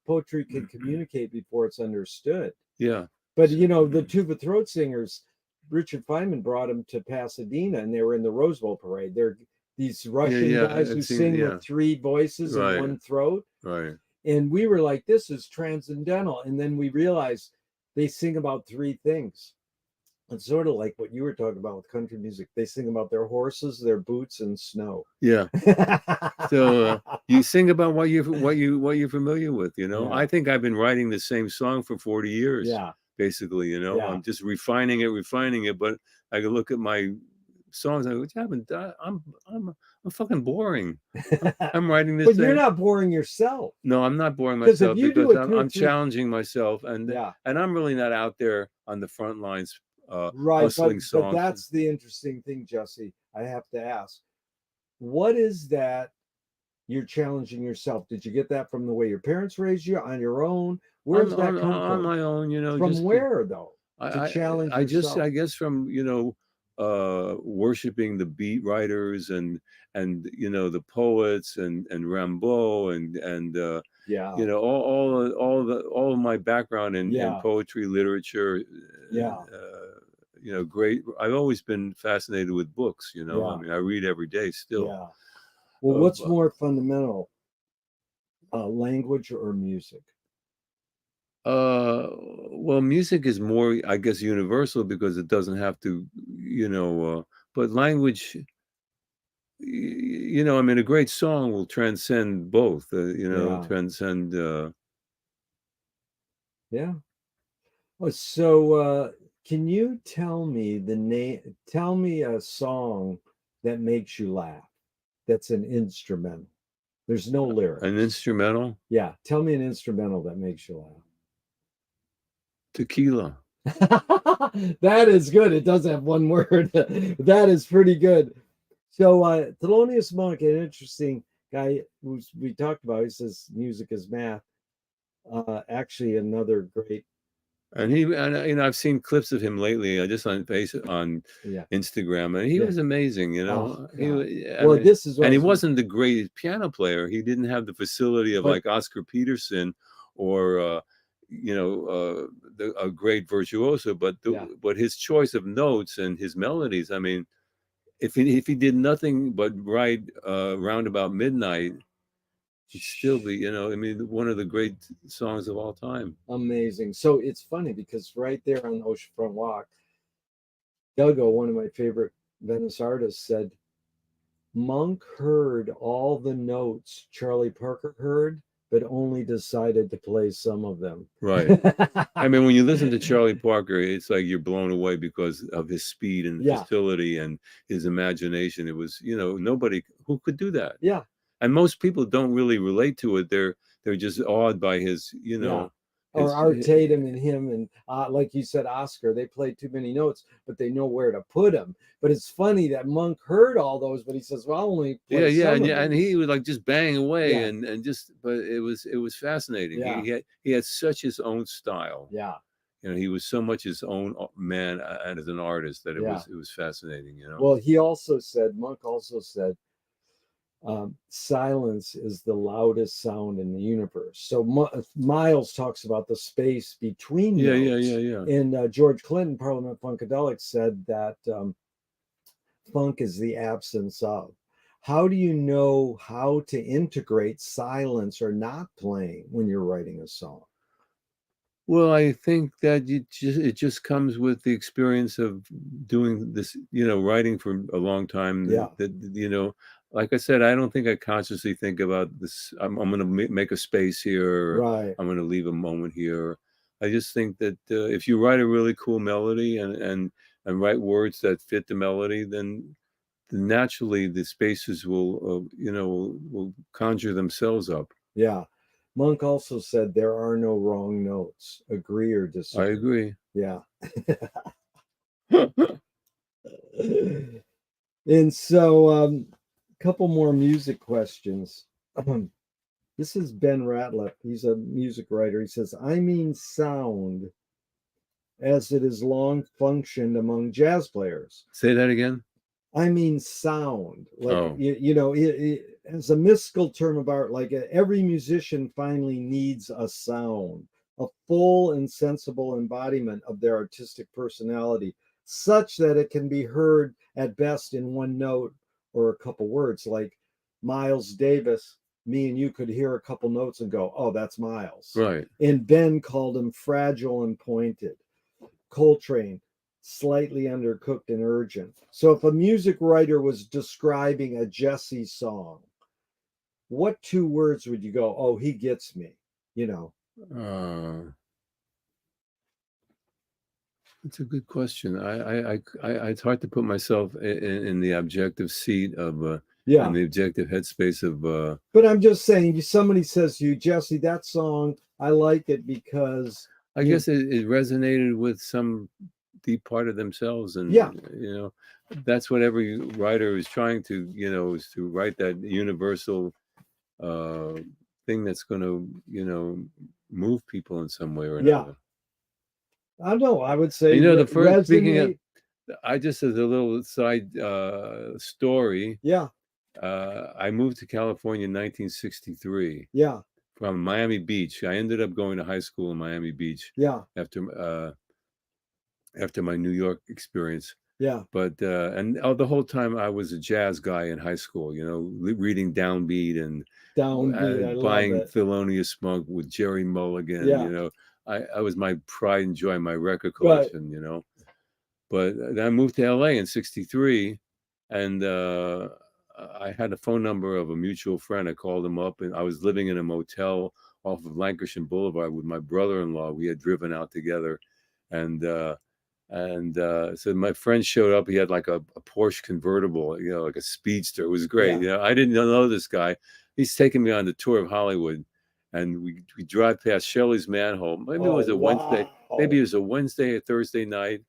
poetry can communicate before it's understood. Yeah. But the tuba throat singers, Richard Feynman brought them to Pasadena, and they were in the Rose Bowl parade. They're these Russian guys who sing with 3 voices and 1 throat. Right. And we were like, this is transcendental. And then we realized they sing about 3 things: It's sort of like what you were talking about with country music. They sing about their horses, their boots, and snow. Yeah. So you sing about what you're familiar with, you know. Yeah. I think I've been writing the same song for 40 years, Yeah. basically, you know. Yeah. I'm just refining it, but I can look at my songs and I go, "Yeah, I'm fucking boring. I'm writing this But you're thing." not boring yourself. No, I'm not boring 'Cause if myself you do because it I'm through challenging myself, and Yeah. I'm really not out there on the front lines Right, hustling but songs. that's the interesting thing, Jesse. I have to ask, what is that you're challenging yourself? Did you get that from the way your parents raised you, on your own? Where's that come on from? my own, you know, From just where though? To I challenge I just yourself? I guess from, you know, worshiping the beat writers and you know the poets and Rimbaud and Yeah, you know all of my background in yeah, poetry, literature, yeah, you know, great. I've always been fascinated with books, you know. I yeah, mean, I read every day still. yeah. Well, what's more fundamental, language or music? Well, music is more, I guess, universal because it doesn't have to, you know, but language, you know, I mean, a great song will transcend both, you know, Yeah, transcend. yeah. Oh, so can you tell me the name? Tell me a song that makes you laugh. That's an instrumental. There's no An lyrics. instrumental. Yeah, tell me an instrumental that makes you Tequila. laugh. That is good. It does have one word. That is pretty good. So Thelonious Monk, an interesting guy who's we talked about, he says music is math. Actually, another great, And you know, I've seen clips of him lately, just on yeah, Instagram, and he yeah. was amazing. You Oh know, God. I Well, mean, this is what I and he was, wasn't the greatest piano player. He didn't have the facility of but like Oscar Peterson or you know, a great virtuoso. yeah, But his choice of notes and his melodies. I mean, if he did nothing but write round about midnight, he'd still be, you know, I mean, one of the great songs of all time. amazing. So it's funny because right there on Oceanfront Walk, Dogo, one of my favorite Venice artists, said Monk heard all the notes Charlie Parker heard, but only decided to play some of them. Right. I mean, when you listen to Charlie Parker, it's like you're blown away because of his speed and Yeah, facility and his imagination. It was, you know, nobody who could do that. yeah, And most people don't really relate to it. They're just awed by his, you yeah. know, Or his Art Tatum and him, and like you said, Oscar, they played too many notes, but they know where to put them. But it's funny that Monk heard all those, but he says, "Well, I'll only yeah, play some of and he these." would like just bang away Yeah, and just, but it was fascinating. yeah, He had such his own style. yeah, You know, he was so much his own man as an artist that yeah. it was fascinating. You know. Well, he also said, Monk also said, silence is the loudest sound in the universe. So Miles talks about the space between Yeah, notes. yeah. And George Clinton, Parliament Funkadelic, said that funk is the absence of. How do you know how to integrate silence or not playing when you're writing a song? Well, I think that it just comes with the experience of doing this, you know, writing for a long time. Yeah, That you know, like I said, I don't think I consciously think about this. I'm going to make a space here. Or right. I'm going to leave a moment here. I just think that if you write a really cool melody and write words that fit the melody, then naturally the spaces will, you know, will conjure themselves up. Yeah. Monk also said there are no wrong notes. Agree or I disagree? agree. Yeah. And so, a couple more music questions. This is Ben Ratliff. He's a music writer. He says, I mean sound as it is long functioned among jazz players. Say that again. I mean sound. Like, Oh, you know, as a mystical term of art, like every musician finally needs a sound, a full and sensible embodiment of their artistic personality, such that it can be heard at best in one note or a couple words. Like Miles Davis, me and you could hear a couple notes and go, oh, that's Miles. right. And Ben called him fragile and pointed. Coltrane slightly undercooked and urgent. So if a music writer was describing a Jesse song, what 2 words would you go, oh, he gets me, you know? It's a good question. It's hard to put myself in the objective seat of, in the objective headspace of. But I'm just saying, somebody says to you, Jesse, that song, I like it because. I guess it resonated with some deep part of themselves, and that's what every writer is trying to, is to write that universal thing that's going to, move people in some way or another. I know. I would say, the first, speaking of, I just, as a little side story. Yeah. I moved to California in 1963. Yeah. From Miami Beach. I ended up going to high school in Miami Beach. Yeah. After my New York experience. Yeah. But the whole time I was a jazz guy in high school. Reading Downbeat and buying Thelonious Monk with Jerry Mulligan. Yeah. I was my pride and joy, my record collection. Right. But then I moved to LA in '63, and I had a phone number of a mutual friend. I called him up, and I was living in a motel off of Lankershim Boulevard with my brother-in-law. We had driven out together, and so my friend showed up. He had like a Porsche convertible, like a speedster. It was great. Yeah. I didn't know this guy. He's taking me on the tour of Hollywood, and we drive past Shelley's Manhole. Maybe it was a Wednesday. Maybe it was a Wednesday or Thursday night.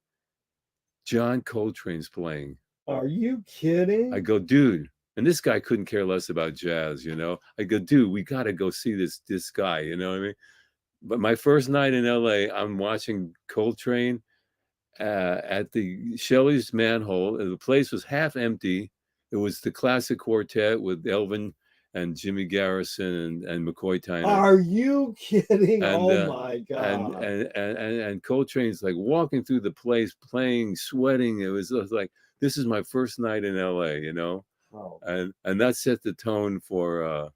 John Coltrane's playing. Are you kidding? I go, dude. And this guy couldn't care less about jazz, I go, dude, we got to go see this guy, you know what I mean? But my first night in LA, I'm watching Coltrane at the Shelley's Manhole. The place was half empty. It was the classic quartet with Elvin and Jimmy Garrison and McCoy Tyner. Are you kidding? My God. And Coltrane's like walking through the place, playing, sweating. It was like, this is my first night in LA, Oh. And that set the tone for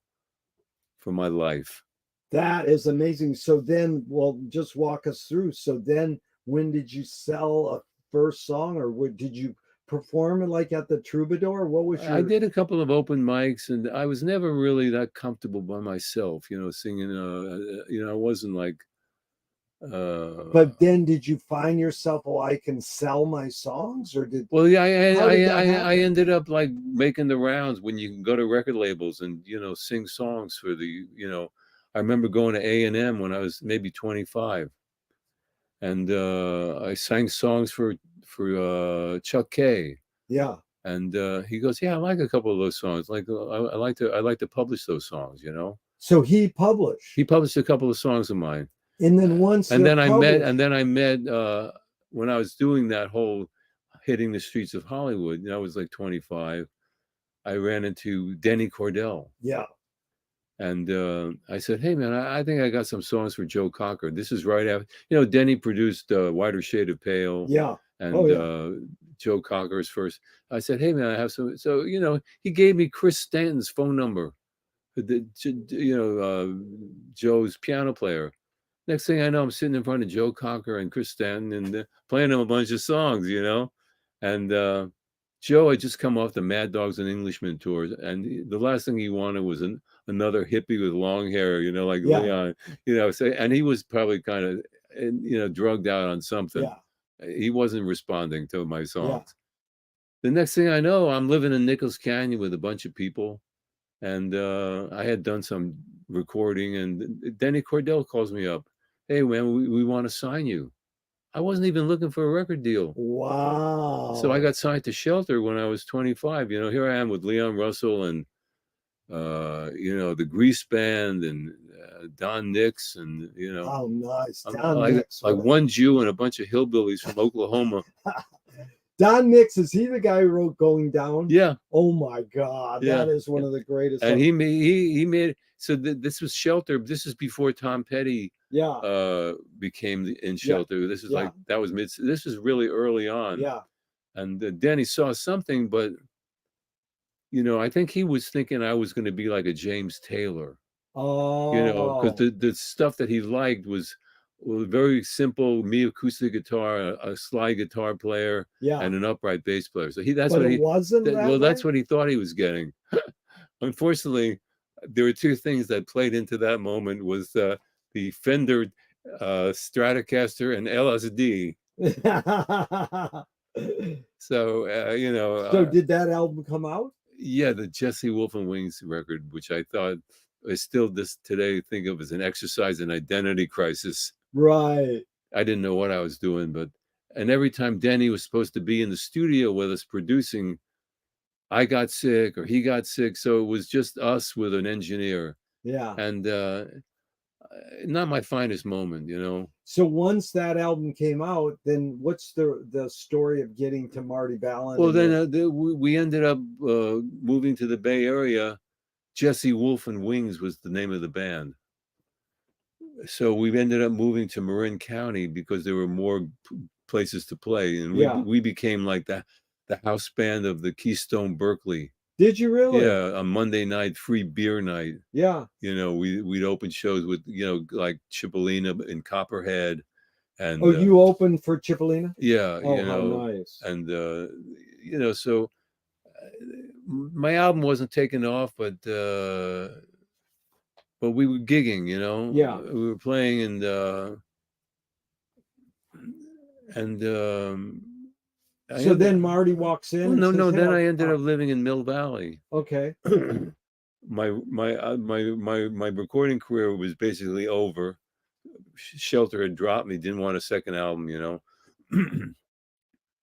my life. That is amazing. So then, well, just walk us through. So then, when did you sell a first song, or did you perform it like at the Troubadour? What was your? I did a couple of open mics, and I was never really that comfortable by myself, singing. I wasn't like. But then, did you find yourself, oh, I can sell my songs, or did? Well, yeah, I ended up like making the rounds when you can go to record labels and sing songs for the. I remember going to A&M when I was maybe 25, and I sang songs for Chuck Kay. Yeah. And he goes, yeah, I like a couple of those songs. Like I like to publish those songs, So he published. He published a couple of songs of mine. And then once and then I met when I was doing that whole hitting the streets of Hollywood, I was like 25. I ran into Denny Cordell. Yeah. And I said, hey man, I think I got some songs for Joe Cocker. This is right after, Denny produced Whiter Shade of Pale. Yeah. And Joe Cocker's first. I said, hey man, I have some. So he gave me Chris Stanton's phone number. Joe's piano player. Next thing I know, I'm sitting in front of Joe Cocker and Chris Stanton and playing them a bunch of songs, And Joe had just come off the Mad Dogs and Englishmen tours, and the last thing he wanted was another hippie with long hair, like Leon, and he was probably kind of, drugged out on something. Yeah. He wasn't responding to my songs. Yeah. The next thing I know, I'm living in Nichols Canyon with a bunch of people, and I had done some recording, and Denny Cordell calls me up. Hey man, we want to sign you. I wasn't even looking for a record deal. Wow. So I got signed to Shelter when I was 25. Here I am with Leon Russell and the Grease Band and Don Nix and Oh, nice. Don Nix, like one Jew and a bunch of hillbillies from Oklahoma. Don Nix, is he the guy who wrote Going Down? Yeah. Oh my God, that is one of the greatest. And he made so this was Shelter. This is before Tom Petty became in Shelter. Yeah. This is like that was this was really early on. Yeah. And Danny saw something, but I think he was thinking I was going to be like a James Taylor. Oh. Because the stuff that he liked was Well, very simple, me acoustic guitar, a slide guitar player, Yeah. and an upright bass player. So But it wasn't that well, that's way? what he thought he was getting. Unfortunately, there were two things that played into that moment was the Fender Stratocaster and LSD. So So did that album come out? yeah, the Jesse Wolf and Wings record, which I thought I still this today think of as an exercise in identity crisis. Right. I didn't know what I was doing, and every time Denny was supposed to be in the studio with us producing, I got sick or he got sick, so it was just us with an engineer. Yeah. And not my finest moment, you know. So once that album came out, then what's the story of getting to Marty Ballin? Well, then we ended up moving to the Bay Area. Jesse Wolf and Wings was the name of the band. So we ended up moving to Marin County because there were more places to play, and we became like the house band of the Keystone Berkeley. Did you really? Yeah, a Monday night free beer night. Yeah. You know, we'd open shows with like Cipollina in Copperhead, and you opened for Cipollina? Yeah, oh, how nice. And so my album wasn't taking off, but we were gigging, you know. Yeah. We were playing, and so then Marty walks in. Well, and no, says, then hey, I ended up living in Mill Valley. Okay. my recording career was basically over. Shelter had dropped me, didn't want a second album, you know,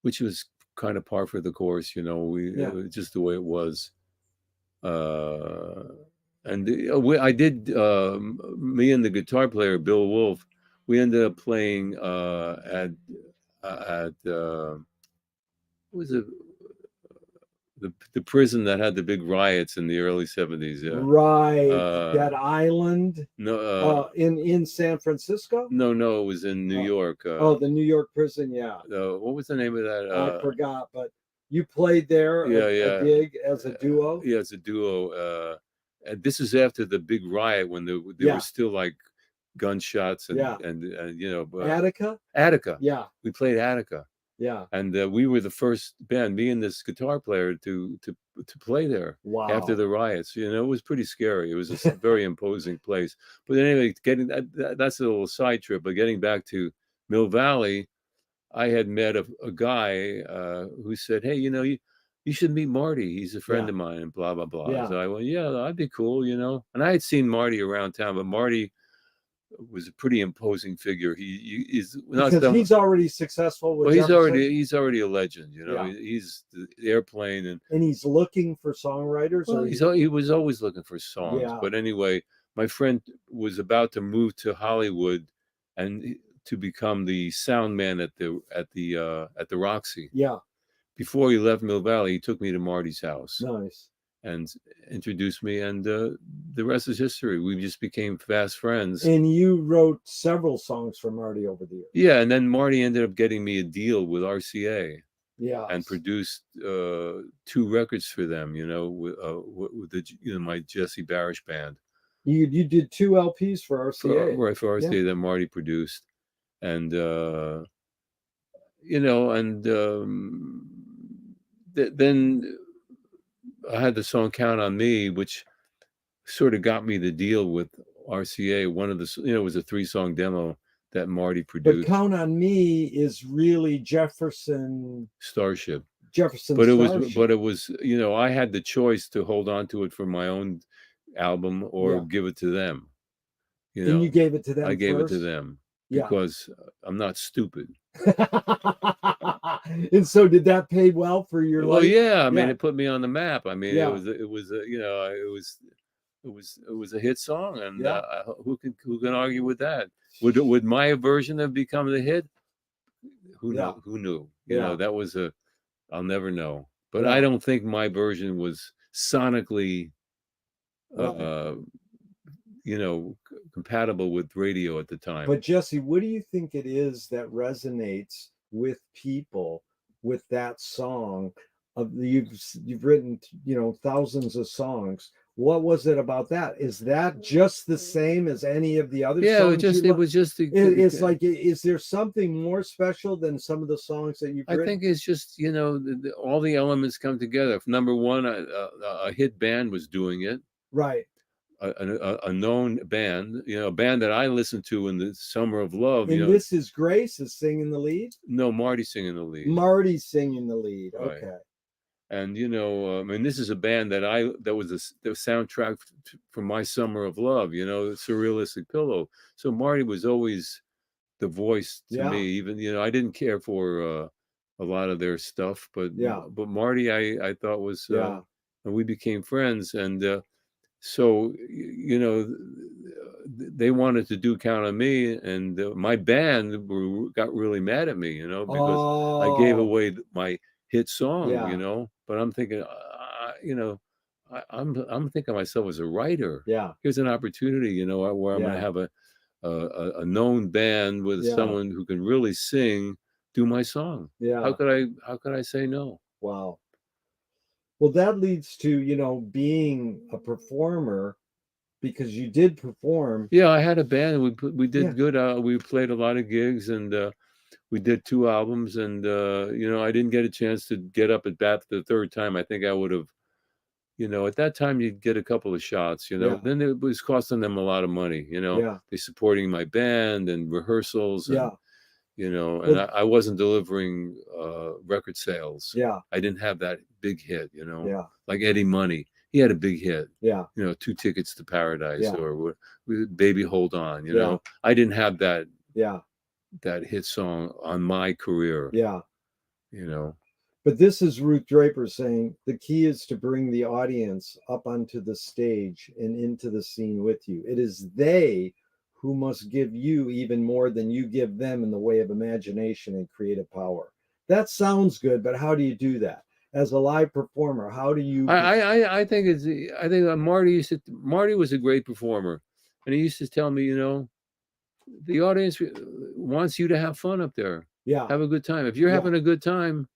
which was kind of par for the course, you know. It was just the way it was. And I did, me and the guitar player Bill Wolf, we ended up playing at what was it, the prison that had the big riots in the early 70s. Yeah, right. That island. No, in San Francisco. No, it was in New York. The New York prison. Yeah. What was the name of that? I forgot, but you played there. A gig as a duo. Yeah, as a duo. And this is after the big riot when there were still like gunshots and Attica. Yeah, we played Attica. Yeah, and we were the first band, me and this guitar player, to play there. Wow. After the riots. You know, it was pretty scary. It was a very imposing place. But anyway, that's a little side trip. But getting back to Mill Valley, I had met a guy who said, "Hey, you know, you should meet Marty. He's a friend of mine," and blah blah blah. Yeah. So I went, "Yeah, that'd be cool," you know. And I had seen Marty around town, but Marty was a pretty imposing figure. He is because he's already successful with. Well, he's already a legend, you know. He's the airplane, and he's looking for songwriters. Well, he was always looking for songs. Yeah. But anyway, my friend was about to move to Hollywood, and to become the sound man at the Roxy. Yeah. Before he left Mill Valley, he took me to Marty's house. Nice. And introduced me, and the rest is history. We just became fast friends. And you wrote several songs for Marty over the years. Yeah, and then Marty ended up getting me a deal with RCA. Yeah. And produced 2 records for them, you know, with the my Jesse Barish band. You did 2 LPs for RCA. Right, for RCA that Marty produced, and then I had the song "Count on Me," which sort of got me the deal with RCA. One of the, it was a 3-song demo that Marty produced. But "Count on Me" is really Jefferson Starship. Starship. But it was, you know, I had the choice to hold on to it for my own album or give it to them. You know, and you gave it to them. I gave it to them because I'm not stupid. And so did that pay well for your life? Well, yeah, I mean, it put me on the map. I mean, it was a hit song, and who can argue with that? Would my version have become the hit? Who knew? You know, that was I'll never know. But I don't think my version was sonically compatible with radio at the time. But Jesse, what do you think it is that resonates with people with that song? You've written, thousands of songs. What was it about that? Is that just the same as any of the other Yeah, songs you it love? was just It's like, is there something more special than some of the songs that you've I written? think it's just, you know, all the elements come together. Number one, a hit band was doing it. Right. A known band, you know, a band that I listened to in the Summer of Love. And You know, this is Grace is singing the lead? no, Marty singing the lead, Marty's singing the lead. right? Okay. And you know, I mean, this is a band that was the soundtrack for my Summer of Love. You know, Surrealistic Pillow. So Marty was always the voice to me. Yeah. Even, you know, I didn't care for a lot of their stuff, Yeah. but Marty, I thought was, Yeah. and we became friends. And so, you know, they wanted to do Count on Me, and my band got really mad at me, you know, because I gave Oh, away my hit song, you yeah. know. But I'm thinking, you know, I'm thinking of myself as a writer. Yeah. Here's an opportunity, you know, where I'm going to Yeah. have a known band with Yeah. someone who can really sing, do my song. Yeah. How could I say no? Wow. Well, that leads to, being a performer because you did perform. Yeah, I had a band. We Yeah. did good. We played a lot of gigs, and we did 2 albums. And you know, I didn't get a chance to get up at bat the third time. I think I would have. You know, at that time you'd get a couple of shots. You know, Yeah. then it was costing them a lot of money. You know, Yeah. they supporting my band and rehearsals, and Yeah. you know, and Well, I wasn't delivering record sales. yeah. I didn't have that big hit. You know, Yeah. like Eddie Money, he had a big hit. Yeah. You know, 2 Tickets to Paradise, Yeah. or Baby Hold On. You Yeah. know, I didn't have that Yeah. hit song on my career. Yeah. You know, But this is Ruth Draper saying the key is to bring the audience up onto the stage and into the scene with you. It is they who must give you even more than you give them in the way of imagination and creative power. That sounds good, but how do you do that? As a live performer, how do you I think Marty was a great performer, and he used to tell me, you know, the audience wants you to have fun up there, Yeah. have a good time. If you're Yeah. having a good time,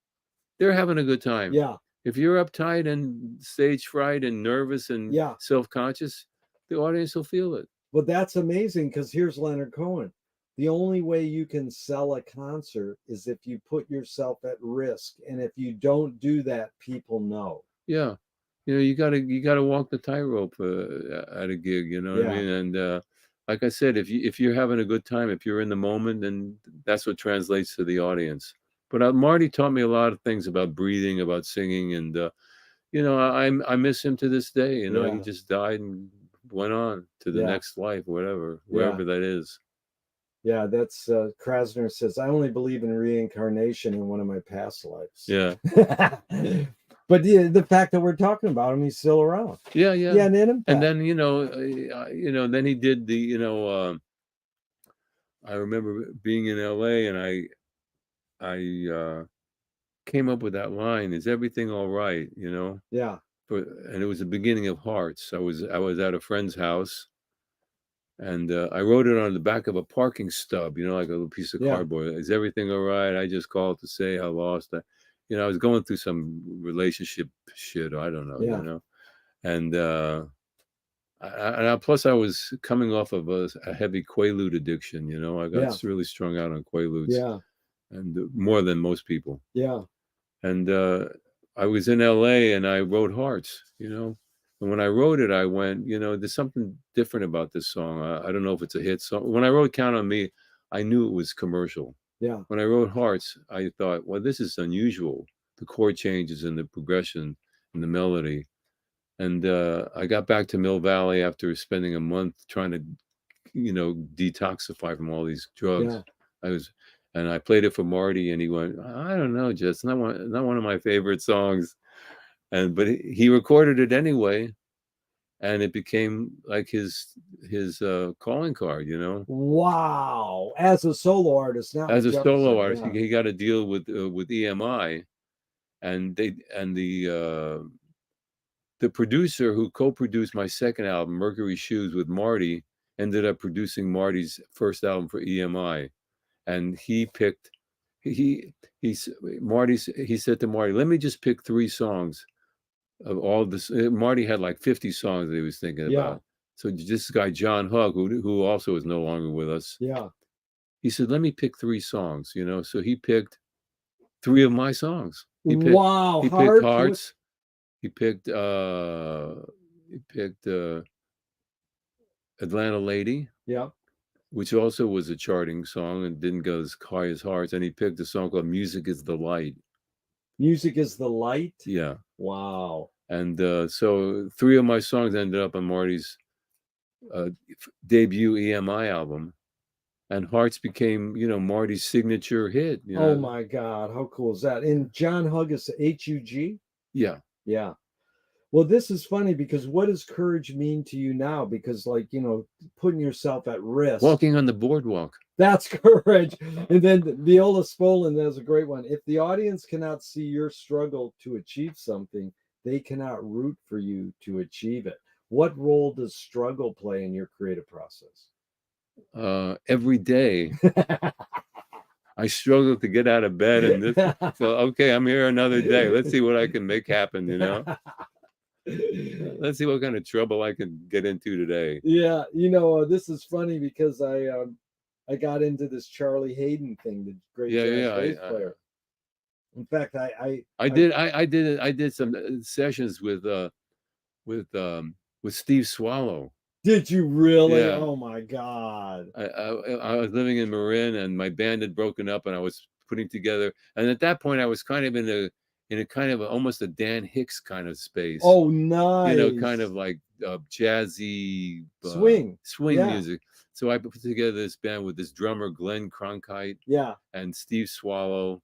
they're having a good time. Yeah. If you're uptight and stage fright and nervous and Yeah. self-conscious, the audience will feel it. Well, that's amazing because here's Leonard Cohen. The only way you can sell a concert is if you put yourself at risk. And if you don't do that, people know. Yeah, you know, you gotta walk the tightrope at a gig. You know what I Yeah. mean? And like I said, if you're having a good time, if you're in the moment, then that's what translates to the audience. But Marty taught me a lot of things about breathing, about singing, and you know, I miss him to this day. You know, he Yeah. just died and went on to the Yeah. next life, whatever, Yeah. wherever that is. Yeah. That's Krasner says, I only believe in reincarnation in one of my past lives. Yeah, But the fact that we're talking about him, he's still around. yeah, Yeah. yeah. And an impact. And then you know, then he did the I remember being in LA, and I came up with that line, "Is everything all right?" You know, Yeah. and it was the beginning of Hearts. I was at a friend's house, and I wrote it on the back of a parking stub, you know, like a little piece of Yeah. cardboard. "Is everything all right? I just called to say I lost." You know, I was going through some relationship shit. I don't know, Yeah. you know, and plus I was coming off of a heavy Quaalude addiction. You know, I got Yeah. really strung out on Quaaludes, Yeah. and more than most people. Yeah. And I was in LA, and I wrote Hearts, you know. And when I wrote it, I went, you know, there's something different about this song. I don't know if it's a hit song. When I wrote Count on Me, I knew it was commercial. Yeah. When I wrote Hearts, I thought, well, this is unusual. The chord changes and the progression and the melody. And I got back to Mill Valley after spending a month trying to, you know, detoxify from all these drugs. Yeah. And I played it for Marty, and he went, I don't know, just not one of my favorite songs. But he recorded it anyway, and it became like his calling card, you know. Wow. As a solo artist now. As a solo Jefferson. artist, Yeah. he got a deal with EMI, and the producer who co-produced my second album, Mercury Shoes, with Marty, ended up producing Marty's first album for EMI. And he picked he said to Marty, let me just pick 3 songs of all this. Marty had like 50 songs that he was thinking Yeah. about. So this guy John Hug, who also is no longer with us, Yeah. he said, "Let me pick 3 songs." So he picked 3 of my songs. Wow. He picked Hearts. He picked Atlanta Lady. Yeah. Which also was a charting song and didn't go as high as Hearts. And he picked a song called Music is the Light. Music is the Light? Yeah. Wow. And so 3 of my songs ended up on Marty's debut EMI album. And Hearts became, Marty's signature hit. Oh my God. How cool is that? And John Hug is Hug? Yeah. Yeah. Well, this is funny because what does courage mean to you now? Because, like, putting yourself at risk. Walking on the boardwalk. That's courage. And then Viola Spolin, that's a great one. If the audience cannot see your struggle to achieve something, they cannot root for you to achieve it. What role does struggle play in your creative process? Every day. I struggle to get out of bed, and so okay, I'm here another day. Let's see what I can make happen. Let's see what kind of trouble I can get into today. Yeah, this is funny because I got into this Charlie Hayden thing, the great jazz bass player. In fact, I did some sessions with Steve Swallow. Did you really? Yeah. Oh my God. I was living in Marin, and my band had broken up, and I was putting together. And at that point, I was kind of in a kind of almost a Dan Hicks kind of space. Oh, nice. Kind of like jazzy swing music. So I put together this band with this drummer Glenn Cronkite. Yeah. And Steve Swallow,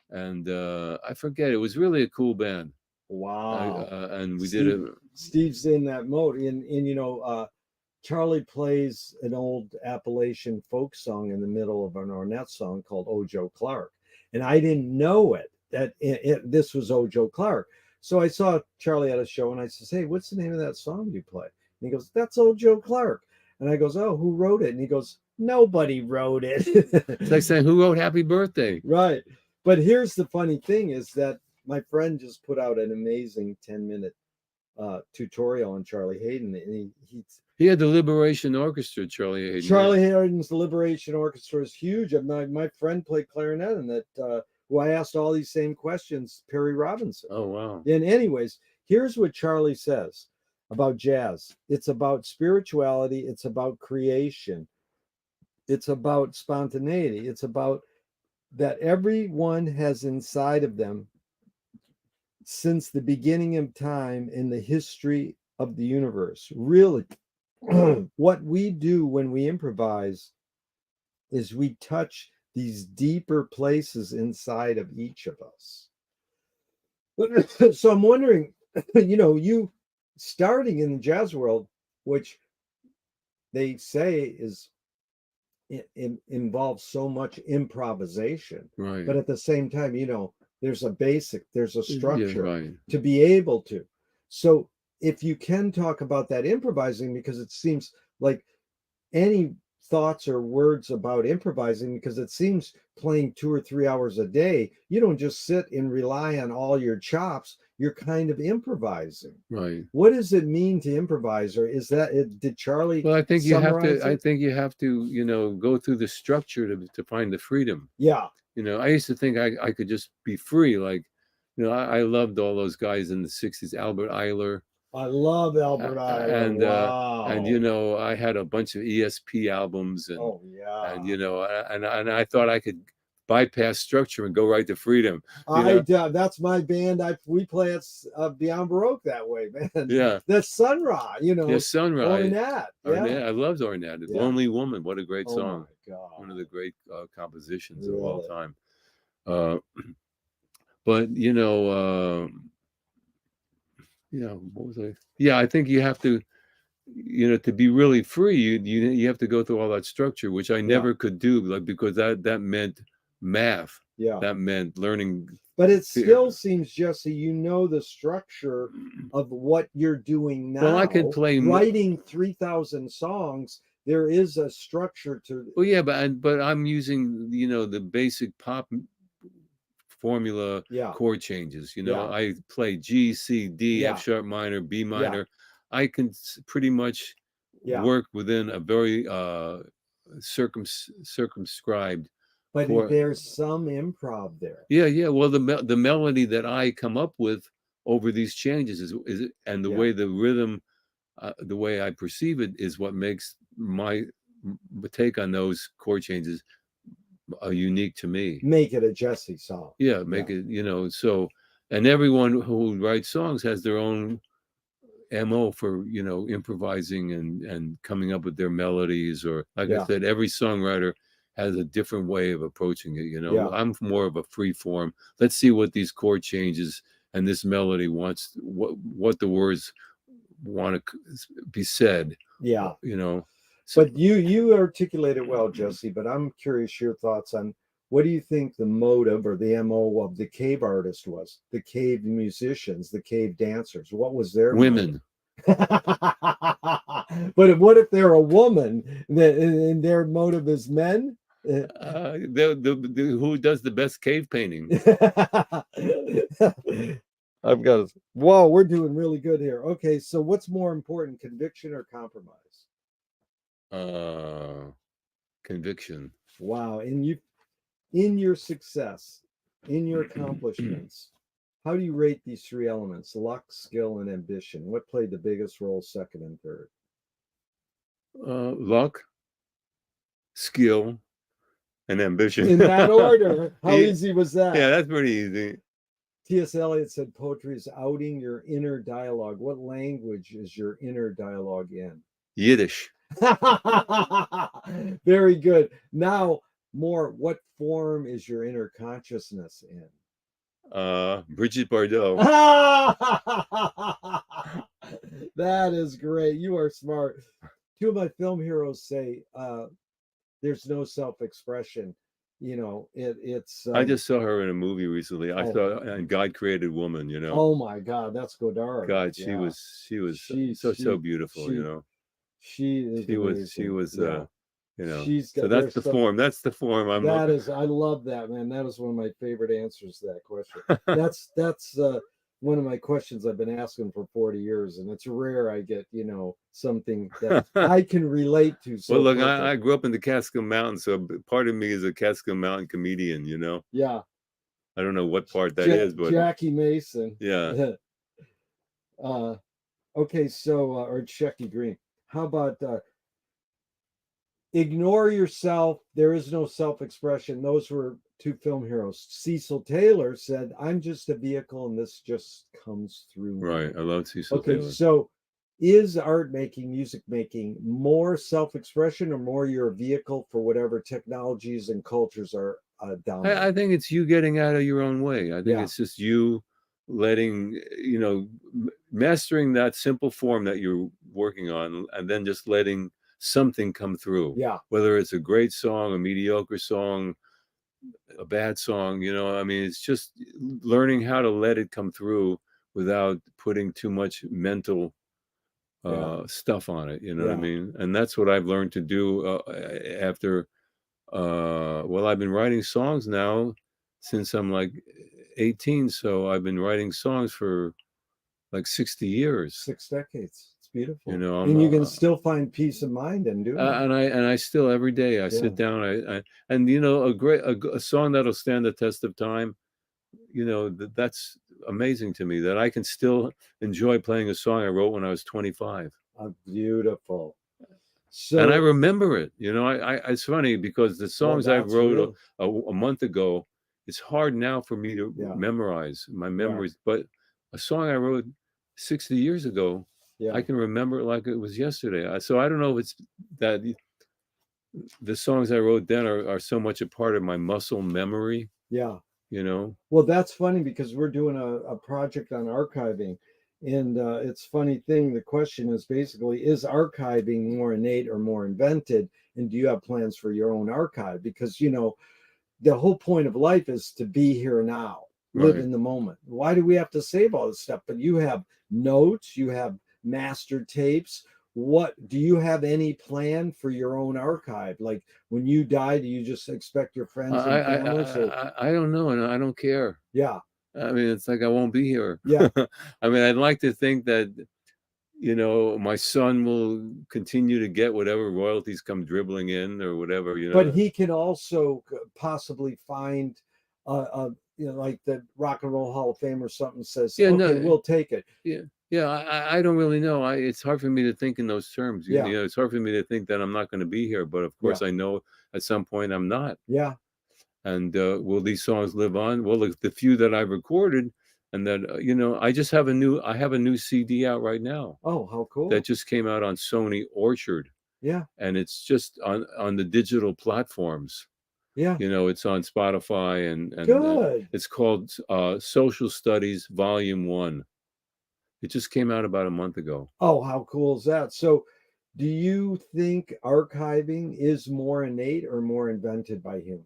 and I forget. It was really a cool band. Wow. And we did it. Steve's in that mode, and Charlie plays an old Appalachian folk song in the middle of an Ornette song called "Oh Joe Clark," and I didn't know that this was "Oh Joe Clark." So I saw Charlie at a show, and I says, "Hey, what's the name of that song you play?" And he goes, "That's "Oh Joe Clark." And I goes, "Oh, who wrote it?" And he goes, "Nobody wrote it." It's like saying, "Who wrote Happy Birthday?" Right. But here's the funny thing is that my friend just put out an amazing 10-minute tutorial on Charlie Hayden, and he had the Liberation Orchestra. Charlie Hayden. Charlie Hayden's Liberation Orchestra is huge. My friend played clarinet in that. Who I asked all these same questions, Perry Robinson. Oh wow. And anyways, here's what Charlie says about jazz. It's about spirituality. It's about creation. It's about spontaneity. It's about that everyone has inside of them, since the beginning of time in the history of the universe. Really, what we do when we improvise is we touch these deeper places inside of each of us. So I'm wondering, you starting in the jazz world, which they say is involves so much improvisation, right? But at the same time, there's a structure to be able to. So if you can talk about that improvising, because it seems like any thoughts or words about improvising, because it seems playing 2 or 3 hours a day, you don't just sit and rely on all your chops. You're kind of improvising. Right. What does it mean to improvise? Or is that it? Did Charlie? Well, I think you have to, go through the structure to find the freedom. Yeah. I used to think I could just be free. Like, I loved all those guys in the 60s, Albert Eiler. I love Albert Eiler. And, wow. And, I had a bunch of ESP albums. And, oh, yeah. And, and I thought I could bypass structure and go right to freedom. That's my band. We play at Beyond Baroque that way, man. Yeah. That's Sun Ra, Yeah, Sun Ra. Ornette. Yeah. I loved Ornette. Yeah. Lonely Woman. What a great song. My God. One of the great compositions really? of all time. But what was I? Yeah, I think you have to, to be really free, you have to go through all that structure, which I never could do, like, because that meant math. Yeah. That meant learning. But it still seems, Jesse, the structure of what you're doing now. Well, I could play writing 3,000 songs. There is a structure to. Well, yeah, but I'm using the basic pop formula Yeah. chord changes. You know, Yeah. I play G, C, D, Yeah. F sharp minor, B Yeah. minor. I can pretty much Yeah. work within a very circumscribed But chord. there's some improv there. Yeah. Well, the melody that I come up with over these changes is and the Yeah. way the rhythm, the way I perceive it, is what makes my take on those chord changes unique to me. Make it a Jesse song. Yeah, make it, you know, so, and everyone who writes songs has their own MO for, you know, improvising and coming up with their melodies, or like I Yeah. said, every songwriter has a different way of approaching it, you know. Yeah. I'm more of a free form. Let's see what these chord changes and this melody wants, what the words want to be said, Yeah. you know. So, But you articulate it well, Jesse, but I'm curious your thoughts on what do you think the motive or the MO of the cave artist was? The cave musicians, the cave dancers. What was their women. But what if they're a woman and their motive is men? Who does the best cave painting? I've got to. Whoa, we're doing really good here. Okay, so what's more important, conviction or compromise? Conviction. Wow, and you, in your success, in your accomplishments, how do you rate these three elements: luck, skill, and ambition? What played the biggest role, second and third? Luck, skill, and ambition. In that order. How easy was that? Yeah, that's pretty easy. T.S. Eliot said poetry is outing your inner dialogue. What language is your inner dialogue in? Yiddish. Very good. Now, more, what form is your inner consciousness in? Bridget Bardot. That is great. You are smart. Two of my film heroes say there's no self-expression. You know, it's I just saw her in a movie recently. I saw and God Created Woman, you know. Oh my God, that's Godard. God, she was so beautiful, you know. She was you know. So that's the form. That's the form. I love that, man. That is one of my favorite answers to that question. That's one of my questions I've been asking for 40 years, and it's rare I get, you know, something that I can relate to. So well, look, I grew up in the Catskill Mountains, so part of me is a Catskill Mountain comedian, you know. Yeah. I don't know what part that is, but Jackie Mason. Yeah. Okay, so or Shecky Green. How about ignore yourself? There is no self-expression. Those were two film heroes. Cecil Taylor said, "I'm just a vehicle, and this just comes through." Right. I love Cecil Okay, Taylor. so is art making, music making more self-expression, or more you're a vehicle for whatever technologies and cultures are dominating? I think it's you getting out of your own way. I think it's just you letting, you know, mastering that simple form that you're working on, and then just letting something come through. Yeah. Whether it's a great song, a mediocre song, a bad song, you know, I mean, it's just learning how to let it come through without putting too much mental stuff on it, you know what I mean? And that's what I've learned to do after well, I've been writing songs now since I'm like 18, so I've been writing songs for like 60 years. 6 decades. It's beautiful. You know, and you can still find peace of mind and do it. And I still every day I sit down, I and you know, a song that'll stand the test of time, you know, that's amazing to me, that I can still enjoy playing a song I wrote when I was 25. Beautiful. So, and I remember it, you know. It's funny because the songs I wrote a month ago, it's hard now for me to memorize my memories, but a song I wrote 60 years ago, I can remember it like it was yesterday. So I don't know if it's that the songs I wrote then are so much a part of my muscle memory. Yeah. You know? Well, that's funny because we're doing a project on archiving. And it's funny thing, the question is basically, is archiving more innate or more invented? And do you have plans for your own archive? Because, you know, the whole point of life is to be here now, live in the moment. Why do we have to save all this stuff? But you have notes, you have master tapes. what do you have any plan for your own archive? Like when you die, do you just expect your friends and families? Or I don't know, and I don't care. yeah, I mean, it's like I won't be here. yeah. I mean, I'd like to think that, you know, my son will continue to get whatever royalties come dribbling in or whatever, you But know. he can also possibly find, like the Rock and Roll Hall of Fame or something says, Yeah, okay, no, we'll take it. yeah, yeah. I don't really know. It's hard for me to think in those terms. Yeah, You know, it's hard for me to think that I'm not going to be here. But of yeah, course, I know at some point I'm not. yeah. And will these songs live on? Well, the few that I've recorded, and that you know, I have a new CD out right now Oh, how that cool. just came out on Sony Orchard, Yeah, and it's just on the digital platforms. yeah. You know, it's on Spotify, and Good. it's called Social Studies Volume One. It just came out about a month ago. Oh, how cool is that? So, do you think archiving is more innate or more invented by humans?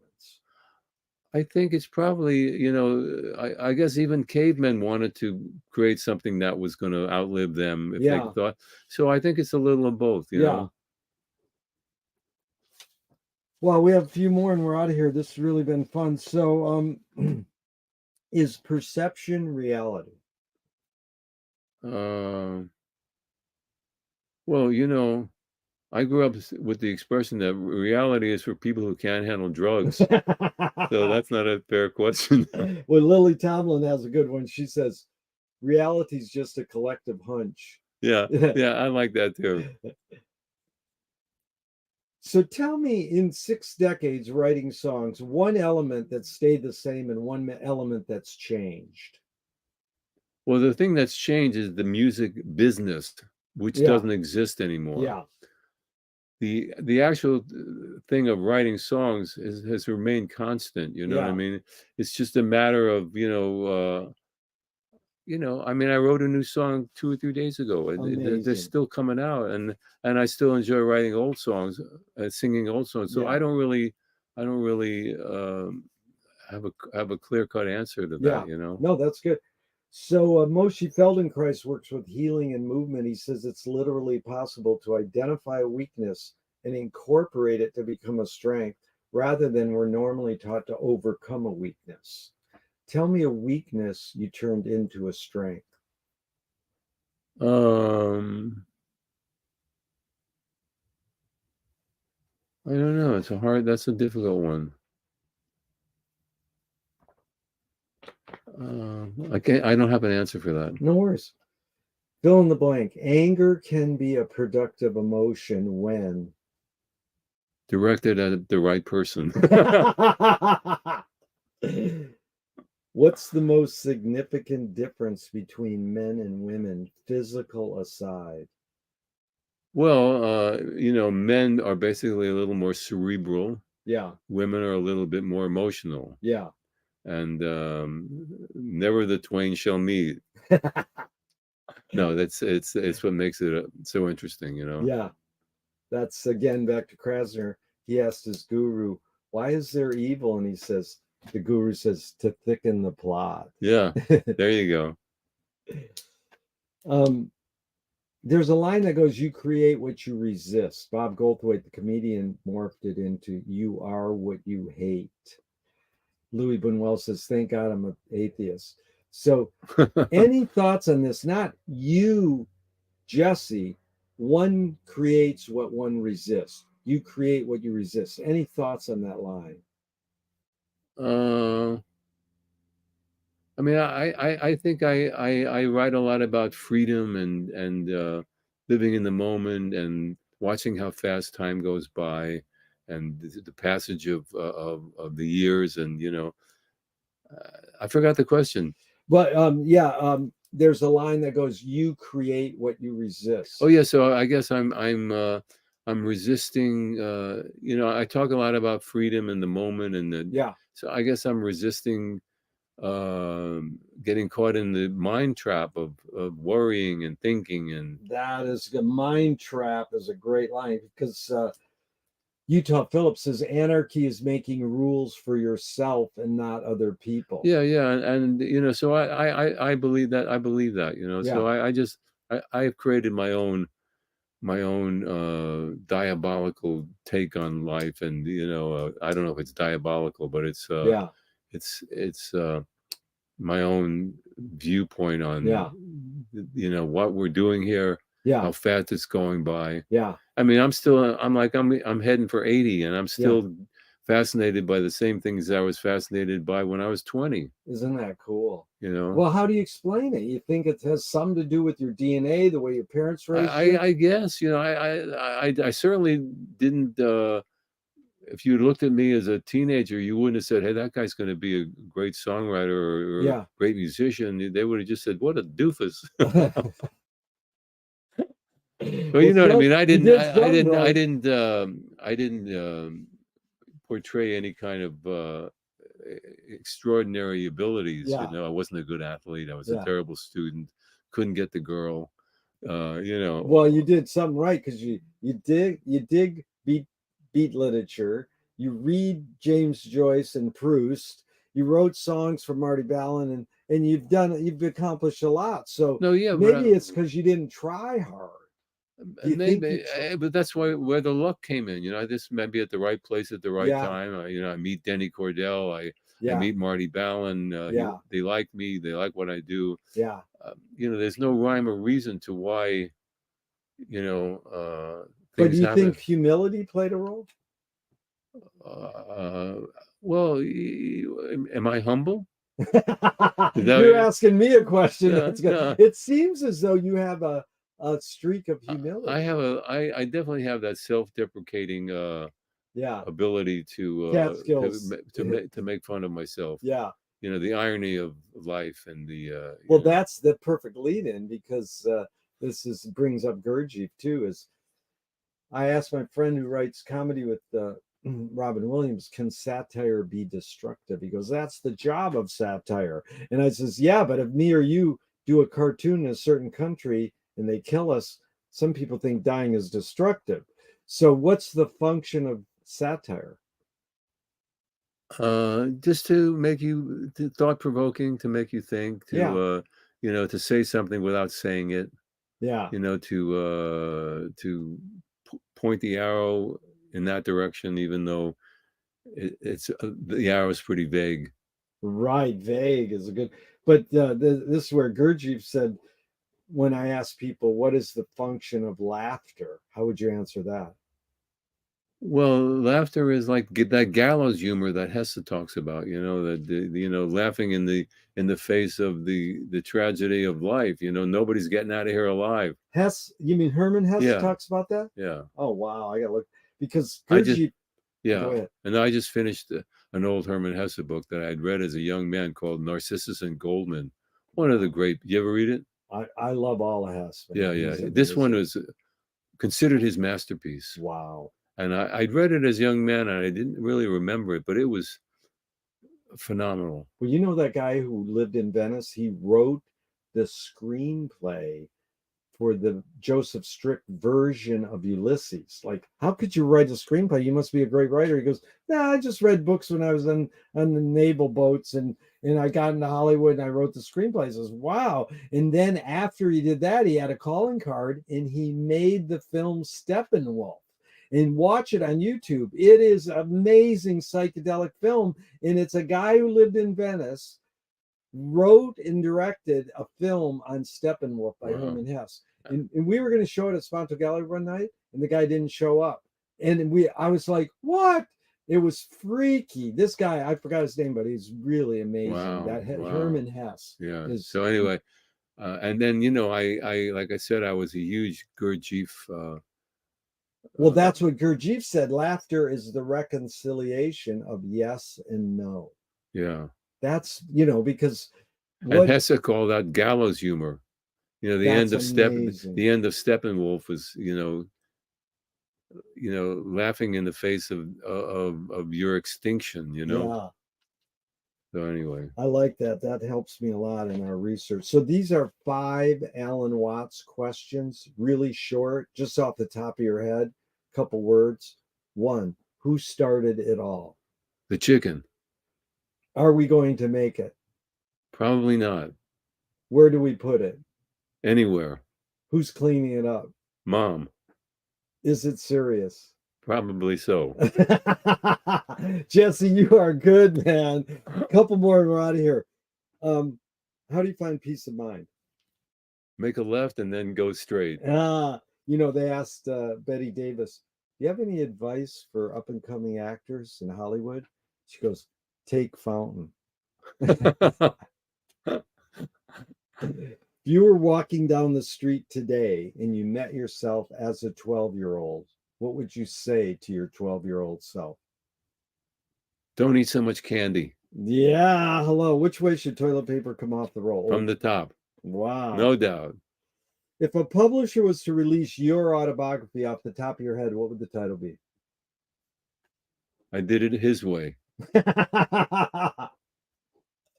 I think it's probably, you know, I guess even cavemen wanted to create something that was going to outlive them if they Yeah, thought. So I think it's a little of both, you yeah. know. Well, we have a few more and we're out of here. This has really been fun. So, is perception reality? Uh, well, you know, I grew up with the expression that reality is for people who can't handle drugs. So that's not a fair question. Well, Lily Tomlin has a good one. She says, reality is just a collective hunch. Yeah, yeah, I like that too. So tell me, in 6 decades writing songs, one element that stayed the same and one element that's changed. Well, the thing that's changed is the music business, which Yeah, doesn't exist anymore. yeah, The actual thing of writing songs has remained constant. You know what I yeah. mean? It's just a matter of I mean, I wrote a new song 2 or 3 days ago, and they're Amazing. still coming out, and I still enjoy writing old songs, singing old songs. So Yeah, I don't really have a clear cut answer to yeah. that. You know? No, that's good. So Moshe Feldenkrais works with healing and movement. He says it's literally possible to identify a weakness and incorporate it to become a strength rather than we're normally taught to overcome a weakness. Tell me a weakness you turned into a strength. Um, I don't know. That's a difficult one. I don't have an answer for that. No worries. Fill in the blank. Anger can be a productive emotion when. Directed at the right person. What's the most significant difference between men and women, physical aside? Well, men are basically a little more cerebral. Yeah, Women are a little bit more emotional, yeah. and never the twain shall meet. No, it's what makes it so interesting, you know. Yeah, that's again back to Krasner. He asked his guru, why is there evil? And the guru says, to thicken the plot. Yeah, there you go. There's a line that goes, you create what you resist. Bob Goldthwait, the comedian, morphed it into, you are what you hate. Louis Buñuel says, thank God I'm an atheist. So any thoughts on this? Not you, Jesse. One creates what one resists. You create what you resist. Any thoughts on that line? uh, I mean, I think I write a lot about freedom and living in the moment and watching how fast time goes by, and the passage of the years, and I forgot the question. But there's a line that goes, you create what you resist. Oh yeah, so I guess I'm resisting. I talk a lot about freedom in the moment, Yeah, so I guess I'm resisting getting caught in the mind trap of worrying and thinking and that is the mind trap is a great line because Utah Phillips says anarchy is making rules for yourself and not other people. yeah, and so I believe that, Yeah, so I have created my own my own diabolical take on life, and I don't know if it's diabolical, but it's Yeah. my own viewpoint on Yeah. what we're doing here, Yeah. how fast it's going by. Yeah. I mean, I'm heading for 80, and I'm Yeah. still fascinated by the same things I was fascinated by when I was 20. Isn't that cool? You know, Well, how do you explain it? You think it has something to do with your DNA, the way your parents raised you? I guess I certainly didn't. If you looked at me as a teenager, you wouldn't have said, "Hey, that guy's going to be a great songwriter or Yeah. great musician." They would have just said, "What a doofus." Well, you know what I mean. You did something right. I didn't portray any kind of extraordinary abilities. Yeah. I wasn't a good athlete. I was a Yeah. terrible student. Couldn't get the girl. Well, you did something right because you dig beat literature. You read James Joyce and Proust. You wrote songs for Marty Ballin, and you've accomplished a lot. So No, yeah, maybe it's because you didn't try hard. Do you think maybe, but that's where the luck came in. I just maybe at the right place at the right Yeah. time. I meet Denny Cordell. I Yeah. meet Marty Ballin. Yeah. They like me. They like what I do. Yeah. There's no rhyme or reason to why But do things you happen. think humility played a role? Well, am I humble? You're asking me a question. No, That's good. no. It seems as though you have a streak of humility. I definitely have that self-deprecating Yeah. ability Cat skills. to make fun of myself. Yeah. The irony of life and the Well, that's the perfect lead in because this brings up Gurdjieff too. Is I asked my friend who writes comedy with Robin Williams, can satire be destructive? He goes, that's the job of satire. And I says, yeah, but if me or you do a cartoon in a certain country and they kill us, some people think dying is destructive. So what's the function of satire? Just to make you thought-provoking, to make you think, to Yeah. to say something without saying it. Yeah. To point the arrow in that direction, even though it's the arrow is pretty vague. Right, vague is a good. But this is where Gurdjieff said, when I ask people, what is the function of laughter? How would you answer that? Well, laughter is like that gallows humor that Hesse talks about. That laughing in the face of the tragedy of life. Nobody's getting out of here alive. Hesse, you mean Herman Hesse Yeah. talks about that? Yeah. Oh wow, I gotta look because Gurdjieff. Yeah, and I just finished an old Herman Hesse book that I'd read as a young man called Narcissus and Goldman. One of the great. You ever read it? I love all of Hesse. Man. Yeah. This one was considered his masterpiece. Wow. And I'd read it as a young man, and I didn't really remember it, but it was phenomenal. Well, you know that guy who lived in Venice? He wrote the screenplay for the Joseph Strick version of Ulysses. Like, how could you write a screenplay? You must be a great writer. He goes, nah, I just read books when I was on the naval boats and I got into Hollywood and I wrote the screenplay. He says, wow. And then after he did that, he had a calling card and he made the film Steppenwolf. And watch it on YouTube. It is amazing psychedelic film. And it's a guy who lived in Venice, wrote and directed a film on Steppenwolf by Herman Hesse. And we were going to show it at Sponto Gallery one night, and the guy didn't show up. And I was like, what? It was freaky. This guy, I forgot his name, but he's really amazing. Wow. Herman Hesse. Yeah. So anyway, and then I like I said, I was a huge Gurdjieff. Well, that's what Gurdjieff said. Laughter is the reconciliation of yes and no. Yeah. That's because and Hesse called that gallows humor. The end of Steppenwolf was laughing in the face of your extinction. Yeah. So anyway, I like that. That helps me a lot in our research. So these are 5 Alan Watts questions, really short, just off the top of your head. Couple words. 1, who started it all? The chicken. Are we going to make it? Probably not. Where do we put it? Anywhere. Who's cleaning it up? Mom. Is it serious? Probably so. Jesse, you are good, man. A couple more and we're out of here. How do you find peace of mind? Make a left and then go straight. They asked Betty Davis, do you have any advice for up and coming actors in Hollywood? She goes, take Fountain. If you were walking down the street today and you met yourself as a 12-year-old, what would you say to your 12-year-old self? Don't eat so much candy. Yeah, hello. Which way should toilet paper come off the roll? From the top. Wow. No doubt. If a publisher was to release your autobiography off the top of your head, what would the title be? I did it his way.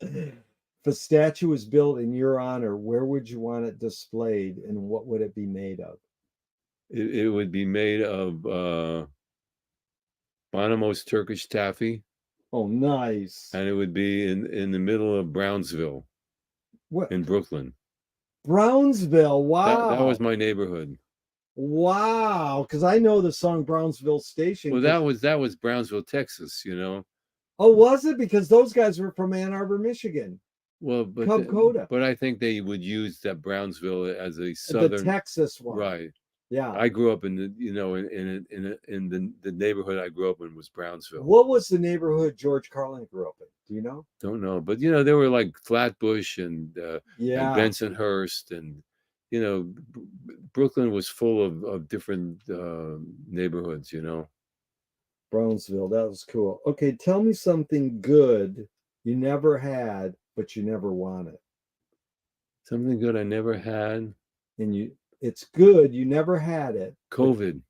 If a statue was built in your honor, where would you want it displayed and what would it be made of? It would be made of Bonomo's Turkish taffy. Oh, nice. And it would be in the middle of Brownsville. What? In Brooklyn. Brownsville. Wow. That was my neighborhood. Wow. Because I know the song Brownsville Station. Well, that was Brownsville, Texas, Oh, was it? Because those guys were from Ann Arbor, Michigan. Well, but I think they would use that Brownsville as a southern, the Texas one, right? Yeah. I grew up in the in the neighborhood I grew up in was Brownsville. What was the neighborhood George Carlin grew up in? Do you know? Don't know, but there were like Flatbush and yeah, and Bensonhurst, and Brooklyn was full of different neighborhoods. Brownsville. That was cool. Okay, tell me something good you never had, but you never wanted. Something good I never had. And it's good. You never had it. COVID.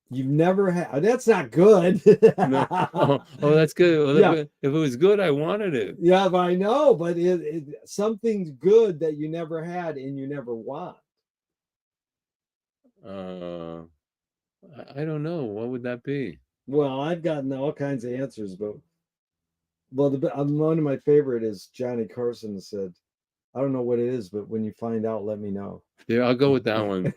You've never had. That's not good. No. Oh, that's good. Well, yeah. If it was good, I wanted it. Yeah, but I know. But something's good that you never had and you never want. I don't know. What would that be? Well, I've gotten all kinds of answers, but one of my favorite is Johnny Carson said, I don't know what it is, but when you find out, let me know. Yeah, I'll go with that one.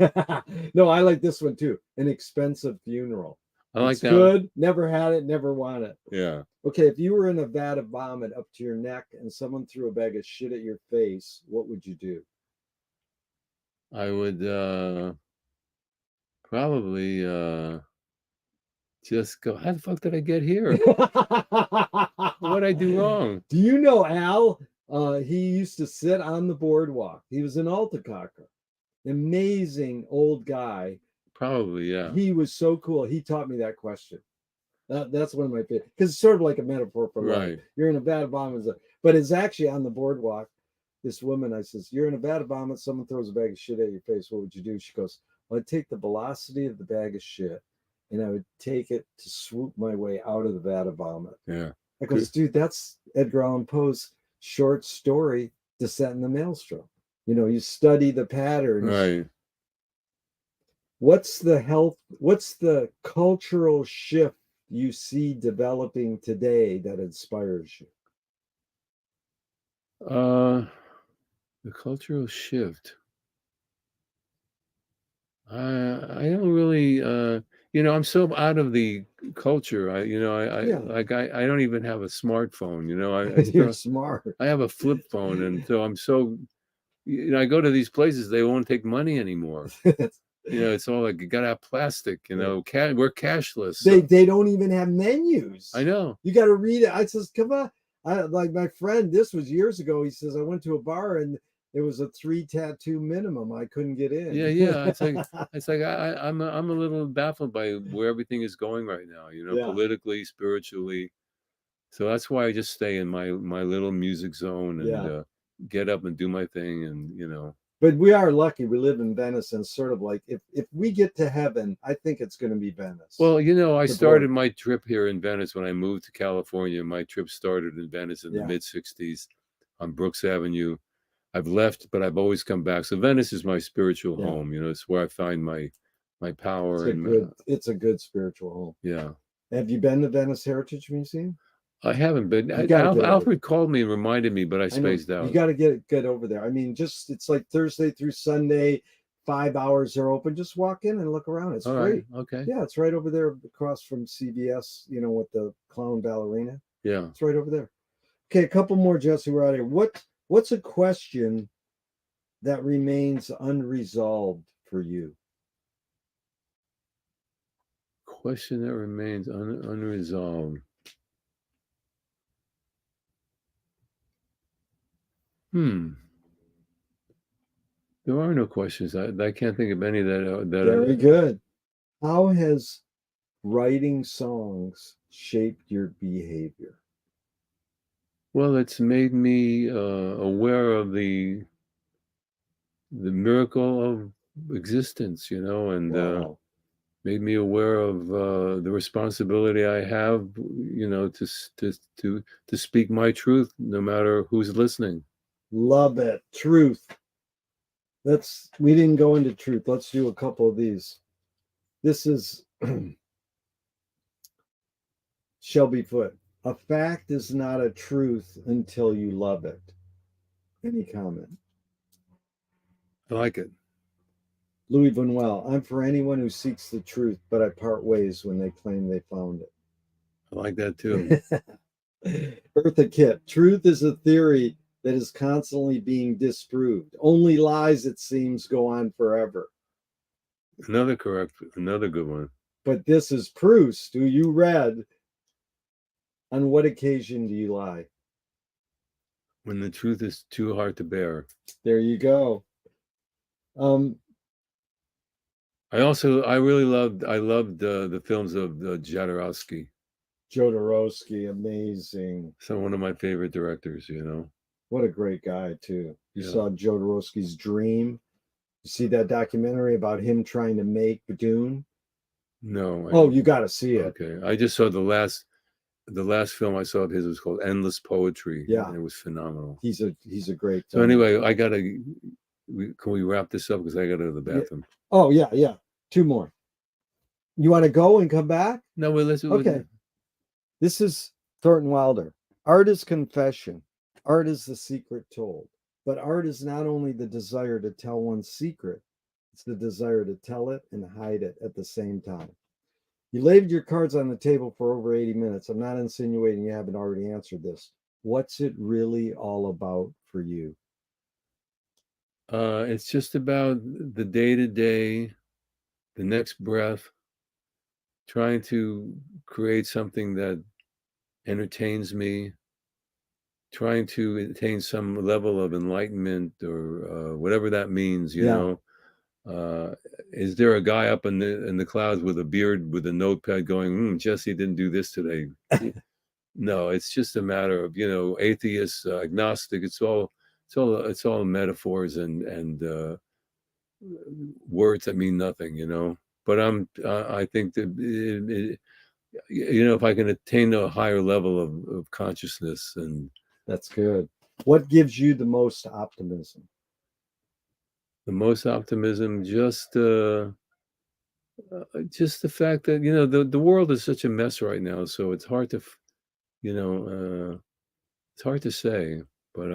No, I like this one too. An expensive funeral. I like that. Good. One. Never had it. Never want it. Yeah. Okay, if you were in a vat of vomit up to your neck and someone threw a bag of shit at your face, what would you do? I would probably just go, how the fuck did I get here? What'd I do wrong? Do you know Al? He used to sit on the boardwalk. He was an Altacocker. Amazing old guy. Probably, yeah. He was so cool. He taught me that question. That's one of my favorite, because it's sort of like a metaphor for life. You're in a vat of vomit, but it's actually on the boardwalk. This woman, I says, you're in a vat of vomit, someone throws a bag of shit at your face, what would you do? She goes, well, I'd take the velocity of the bag of shit and I would take it to swoop my way out of the vat of vomit. Yeah. I goes, dude, that's Edgar Allan Poe's short story, Descent in the Maelstrom. You study the patterns. Right. What's the cultural shift you see developing today that inspires you? The cultural shift. I don't really I'm so out of the culture. I don't even have a smartphone, You're smart. I have a flip phone, and so I'm so I go to these places, they won't take money anymore. It's all like you gotta have plastic, we're cashless. They don't even have menus. I know. You gotta read it. I says, come on. Like my friend, this was years ago. He says, I went to a bar and it was a 3 tattoo minimum. I couldn't get in. Yeah. It's like I'm a little baffled by where everything is going right now, politically, spiritually. So that's why I just stay in my little music zone and get up and do my thing, and But we are lucky. We live in Venice, and sort of like if we get to heaven, I think it's going to be Venice. Well, I started my trip here in Venice when I moved to California. My trip started in Venice in the mid-'60s on Brooks Avenue. I've left, but I've always come back. So Venice is my spiritual home. It's where I find my power. It's a good spiritual home. Yeah. Have you been to Venice Heritage Museum? I haven't been. Alfred called me and reminded me, but I spaced out. You got to get over there. I mean, it's like Thursday through Sunday, 5 hours they're open. Just walk in and look around. It's All free. right. Okay. Yeah, it's right over there across from CVS, with the clown ballerina. Yeah. It's right over there. Okay, a couple more, Jesse. We're out of here. What's a question that remains unresolved for you? Question that remains unresolved. There are no questions. I can't think of any that Very good. How has writing songs shaped your behavior? Well, it's made me aware of the miracle of existence, and Wow. made me aware of the responsibility I have, to speak my truth, no matter who's listening. Love it. Truth. We didn't go into truth. Let's do a couple of these. This is Shelby Foote. A fact is not a truth until you love it. Any comment? I like it. Louis Buñuel. I'm for anyone who seeks the truth, but I part ways when they claim they found it. I like that too. Eartha Kitt. Truth is a theory that is constantly being disproved. Only lies, it seems, go on forever. Another good one. But this is Proust, who you read. On what occasion do you lie? When the truth is too hard to bear. There you go. I loved the films of Jodorowsky. Jodorowsky, amazing. So one of my favorite directors, What a great guy, too. You Yeah. saw Jodorowsky's Dream. You see that documentary about him trying to make Dune? No. You got to see it. Okay. I just saw the last film I saw of his was called Endless Poetry. Yeah. And it was phenomenal. He's a great. So anyway, can we wrap this up because I got to go to the bathroom? Oh yeah. 2 more. You want to go and come back? No, well, let's. Okay. This is Thornton Wilder. Art is confession. Art is the secret told. But art is not only the desire to tell one's secret, it's the desire to tell it and hide it at the same time. You laid your cards on the table for over 80 minutes. I'm not insinuating you haven't already answered this. What's it really all about for you? It's just about the day-to-day, the next breath, trying to create something that entertains me, trying to attain some level of enlightenment or whatever that means, you know. Is there a guy up in the clouds with a beard with a notepad going, Jesse didn't do this today? No, it's just a matter of, atheist, agnostic. It's all metaphors and words that mean nothing, But I think that if I can attain a higher level of consciousness, and that's good. What gives you the most optimism? The most optimism, just the fact that the world is such a mess right now, so it's hard to, it's hard to say, but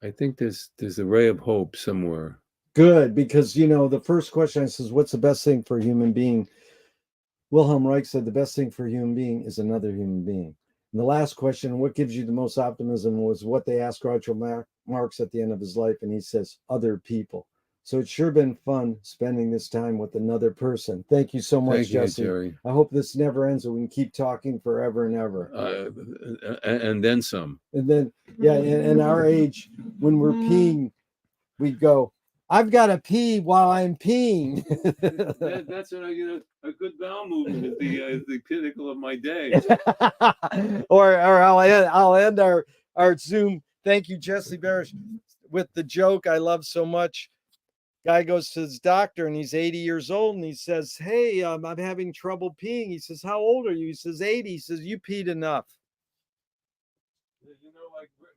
I think there's a ray of hope somewhere. Good, because the first question I says, what's the best thing for a human being? Wilhelm Reich said the best thing for a human being is another human being. And the last question, what gives you the most optimism, was what they asked Groucho Marx at the end of his life, and he says, other people. So it's sure been fun spending this time with another person. Thank you so much, Jesse. Jerry. I hope this never ends and we can keep talking forever and ever. And then some. And then, in our age, when we're peeing, we go, I've got to pee while I'm peeing. That's a good bowel movement is the pinnacle of my day. or I'll end our Zoom. Thank you, Jesse Barish, with the joke I love so much. Guy goes to his doctor and he's 80 years old and he says, hey, I'm having trouble peeing. He says, how old are you? He says, 80. He says, you peed enough.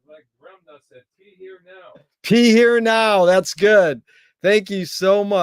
Like Ramdas said, pee here now. Pee here now. That's good. Thank you so much.